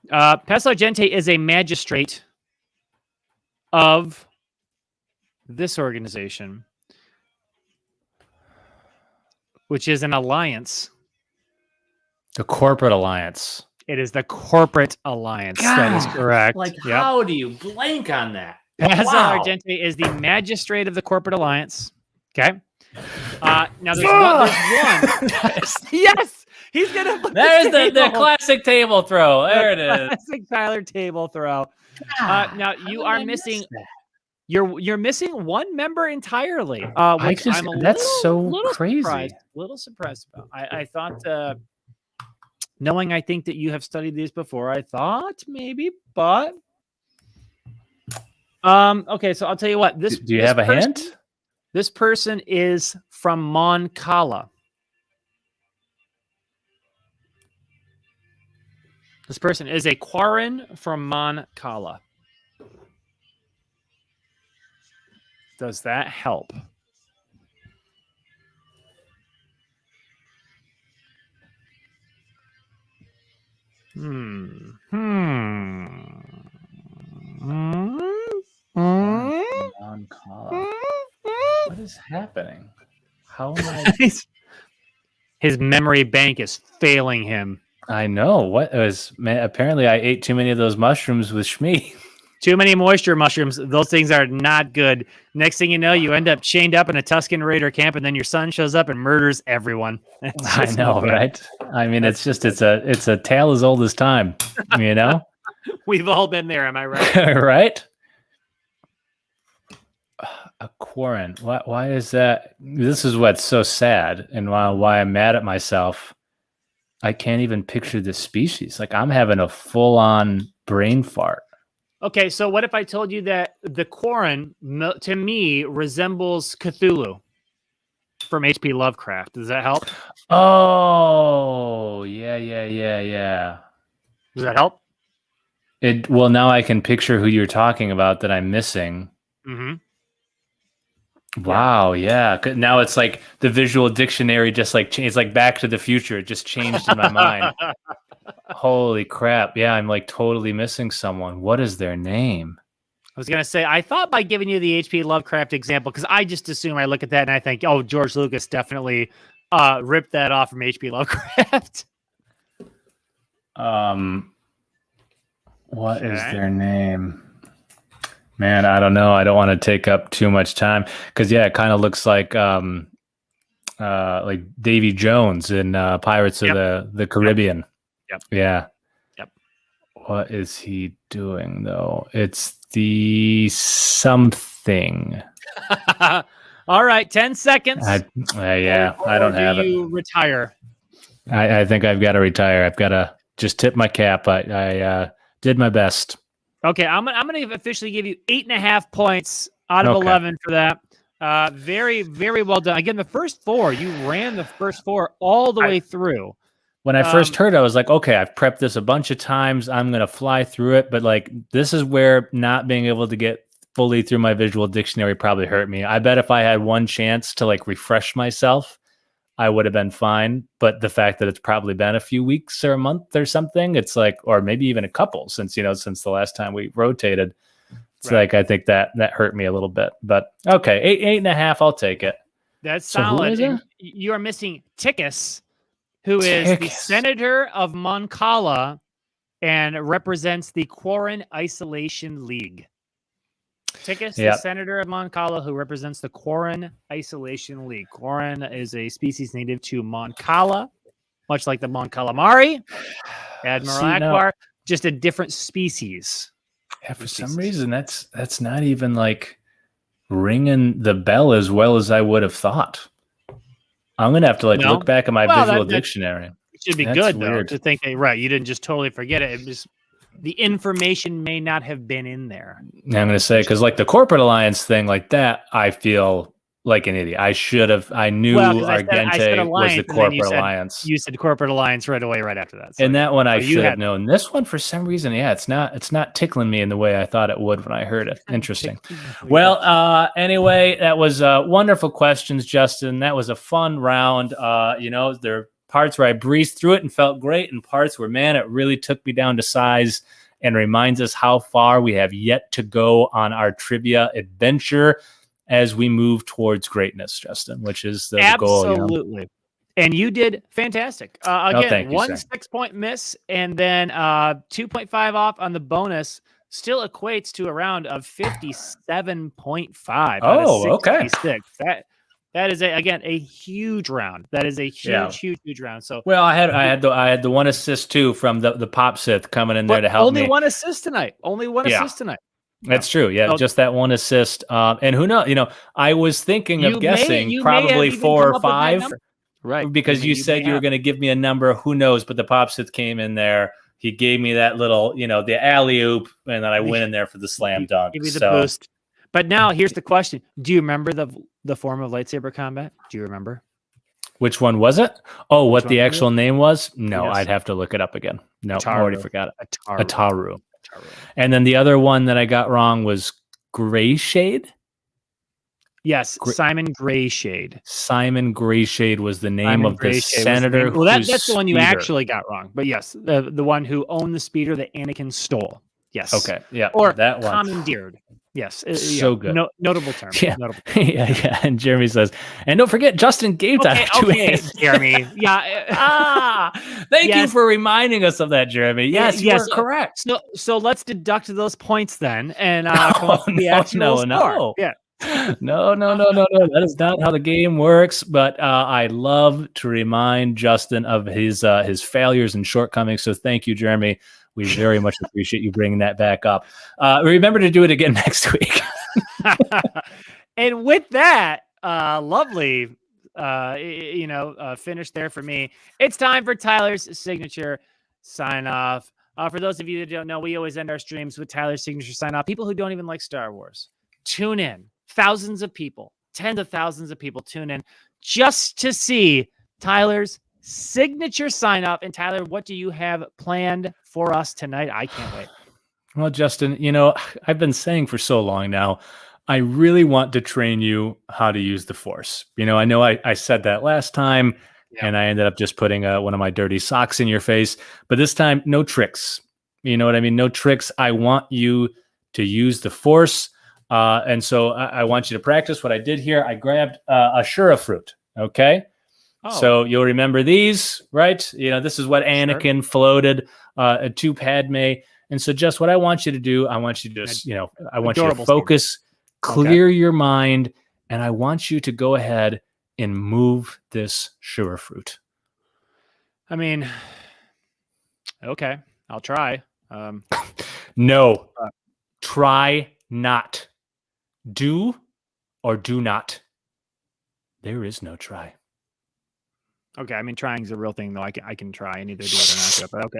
Paso Argente is a magistrate of this organization, which is an alliance. The corporate alliance. It is the corporate alliance. God, that is correct. Like, how do you blank on that? Paso Argente is the magistrate of the corporate alliance. Okay. Now there's one. Yes, he's gonna. There's the classic table throw. There it is. Classic Tyler table throw. Now you are missing. You're missing one member entirely. Which that's so crazy. Little surprised about. I thought, knowing I think that you have studied these before, I thought maybe, but okay. So I'll tell you what. Do you have a hint? This person is from Mon Cala. This person is a Quarren from Mon Cala. Does that help? Mon Cala. What is happening? How am I? His memory bank is failing him. I know. What was? Man, apparently, I ate too many of those mushrooms with Shmi. Too many moisture mushrooms. Those things are not good. Next thing you know, you end up chained up in a Tusken Raider camp, and then your son shows up and murders everyone. I know, right? I mean, it's a tale as old as time. You know, we've all been there. Am I right? Right. A Quarren. Why is that? This is what's so sad, and why I'm mad at myself. I can't even picture this species. Like, I'm having a full-on brain fart. Okay, so what if I told you that the Quarren, to me, resembles Cthulhu from H.P. Lovecraft? Does that help? Oh, yeah. Does that help? Well, now I can picture who you're talking about that I'm missing. Mm-hmm. Wow, yeah. Now it's like the visual dictionary just like changed. It's like Back to the Future. It just changed in my mind. Holy crap. Yeah, I'm like totally missing someone. What is their name? I was going to say, I thought by giving you the H.P. Lovecraft example, because I just assume I look at that and I think, oh, George Lucas definitely ripped that off from H.P. Lovecraft. What is their name? Man, I don't know. I don't want to take up too much time because it kind of looks like Davy Jones in Pirates of the Caribbean. Yep. Yeah. Yep. What is he doing though? It's the something. All right, 10 seconds. I don't have it. You retire. I think I've got to retire. I've got to just tip my cap. I did my best. Okay, I'm gonna officially give you 8.5 points out of 11 for that. Very, very well done. Again, the first 4, you ran the first 4 all the way through. When I first heard it, I was like, okay, I've prepped this a bunch of times. I'm gonna fly through it, but like this is where not being able to get fully through my visual dictionary probably hurt me. I bet if I had one chance to like refresh myself, I would have been fine. But the fact that it's probably been a few weeks or a month or something, it's like, or maybe even a couple since the last time we rotated. It's like, I think that hurt me a little bit, but okay. 8.5. I'll take it. That's solid. And you are missing Tickus, who is the senator of Moncala and represents the Quarren Isolation League. Tickus, the senator of Moncala, who represents the Quarren Isolation League. Quarren is a species native to Moncala, much like the Mon Calamari, Admiral Akbar, just a different species. Yeah, for some reason, that's not even like ringing the bell as well as I would have thought. I'm gonna have to look back at my visual dictionary. It should be good though to think that you didn't just totally forget it. It was the information may not have been in there. I'm going to say, because like the corporate alliance thing like that, I feel like an idiot. I knew Argente was the corporate alliance. You said corporate alliance right away, right after that. So, and that one I should have known. This one, for some reason, it's not tickling me in the way I thought it would when I heard it. Interesting. Well, anyway, that was wonderful questions, Justin. That was a fun round. There are parts where I breezed through it and felt great, and parts where, man, it really took me down to size and reminds us how far we have yet to go on our trivia adventure as we move towards greatness, Justin, which is the goal. Absolutely. And you did fantastic. Again, 1 6-point miss and then 2.5 off on the bonus still equates to a round of 57.5. Oh, okay. That is a huge round. That is a huge round. So I had the 1 assist too from the Pop Sith coming in there to help me. Only 1 assist tonight. Assist tonight. That's true. Yeah, just that 1 assist. And who knows? I was thinking of guessing probably 4 or 5, right? Because you said you were going to give me a number. Who knows? But the Pop Sith came in there. He gave me that little, the alley oop, and then I went in there for the slam dunk. Give me the boost. But now here's the question: do you remember the form of lightsaber combat? Do you remember? Which one was it? Oh, what the actual name was? No, yes. I'd have to look it up again. No, I already forgot it. Ataru. And then the other one that I got wrong was Greyshade. Yes, Simon Greyshade. Simon Greyshade was the name of the senator. Well, that's the one you actually got wrong. But yes, the one who owned the speeder that Anakin stole. Yes. Okay. Yeah. Or that one. Commandeered. Yes. So good. Notable term. Yeah. Notable term. Yeah. And Jeremy says, and don't forget, Justin gave that to us. Jeremy. Yeah. Thank you for reminding us of that, Jeremy. Yes, you are correct. So let's deduct those points then and come up with the actual score. Yeah. No. That is not how the game works. But I love to remind Justin of his failures and shortcomings. So thank you, Jeremy. We very much appreciate you bringing that back up. Remember to do it again next week. And with that, lovely, finish there for me. It's time for Tyler's signature sign off. For those of you that don't know, we always end our streams with Tyler's signature sign off. People who don't even like Star Wars, tune in. Thousands of people, tens of thousands of people tune in just to see Tyler's signature sign off. And Tyler, what do you have planned for us tonight? I can't wait. Well, Justin, I've been saying for so long now, I really want to train you how to use the Force. I know I said that last time, Yeah. and I ended up just putting one of my dirty socks in your face. But this time, no tricks. You know what I mean? No tricks. I want you to use the Force. And so I want you to practice what I did here. I grabbed a Shura fruit. Okay. Oh. So you'll remember these, right? This is what Anakin floated to Padme. And so just what I want you to do, I want you to just, I want you to focus, clear your mind, and I want you to go ahead and move this Shura fruit. I mean, okay, I'll try. No, try not. Do or do not. There is no try. Okay, I mean, trying is a real thing, though. I can try and either do it or not. But okay.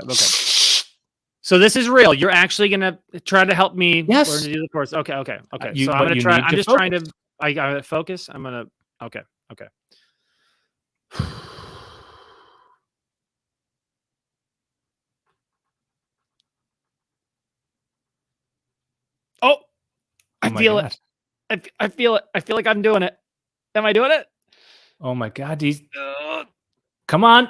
So this is real. You're actually gonna try to help me learn to do the Force. Okay. So I'm gonna try. I'm just trying to. I gotta focus. I'm gonna. Okay. Oh, I feel it. I feel it. I feel like I'm doing it. Am I doing it? Oh my God! Come on!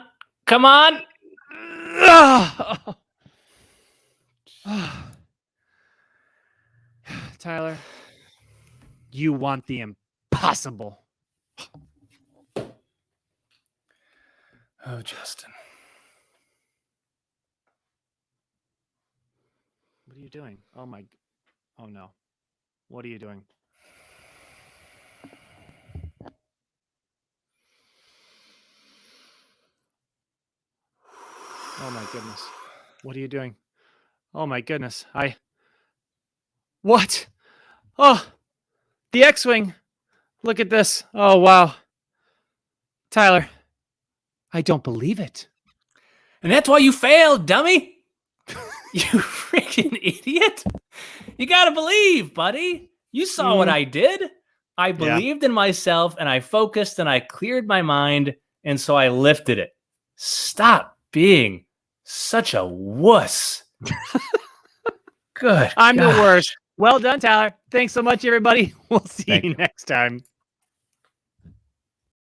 Tyler, you want the impossible. Oh, Justin. What are you doing? Oh no. What are you doing? Oh my goodness. What are you doing? Oh my goodness. What? Oh, the X-Wing. Look at this. Oh, wow. Tyler, I don't believe it. And that's why you failed, dummy. You freaking idiot. You got to believe, buddy. You saw what I did. I believed in myself, and I focused, and I cleared my mind, and so I lifted it. Stop being such a wuss. Good. I'm the worst. Well done, Tyler. Thanks so much, everybody. We'll see you next time.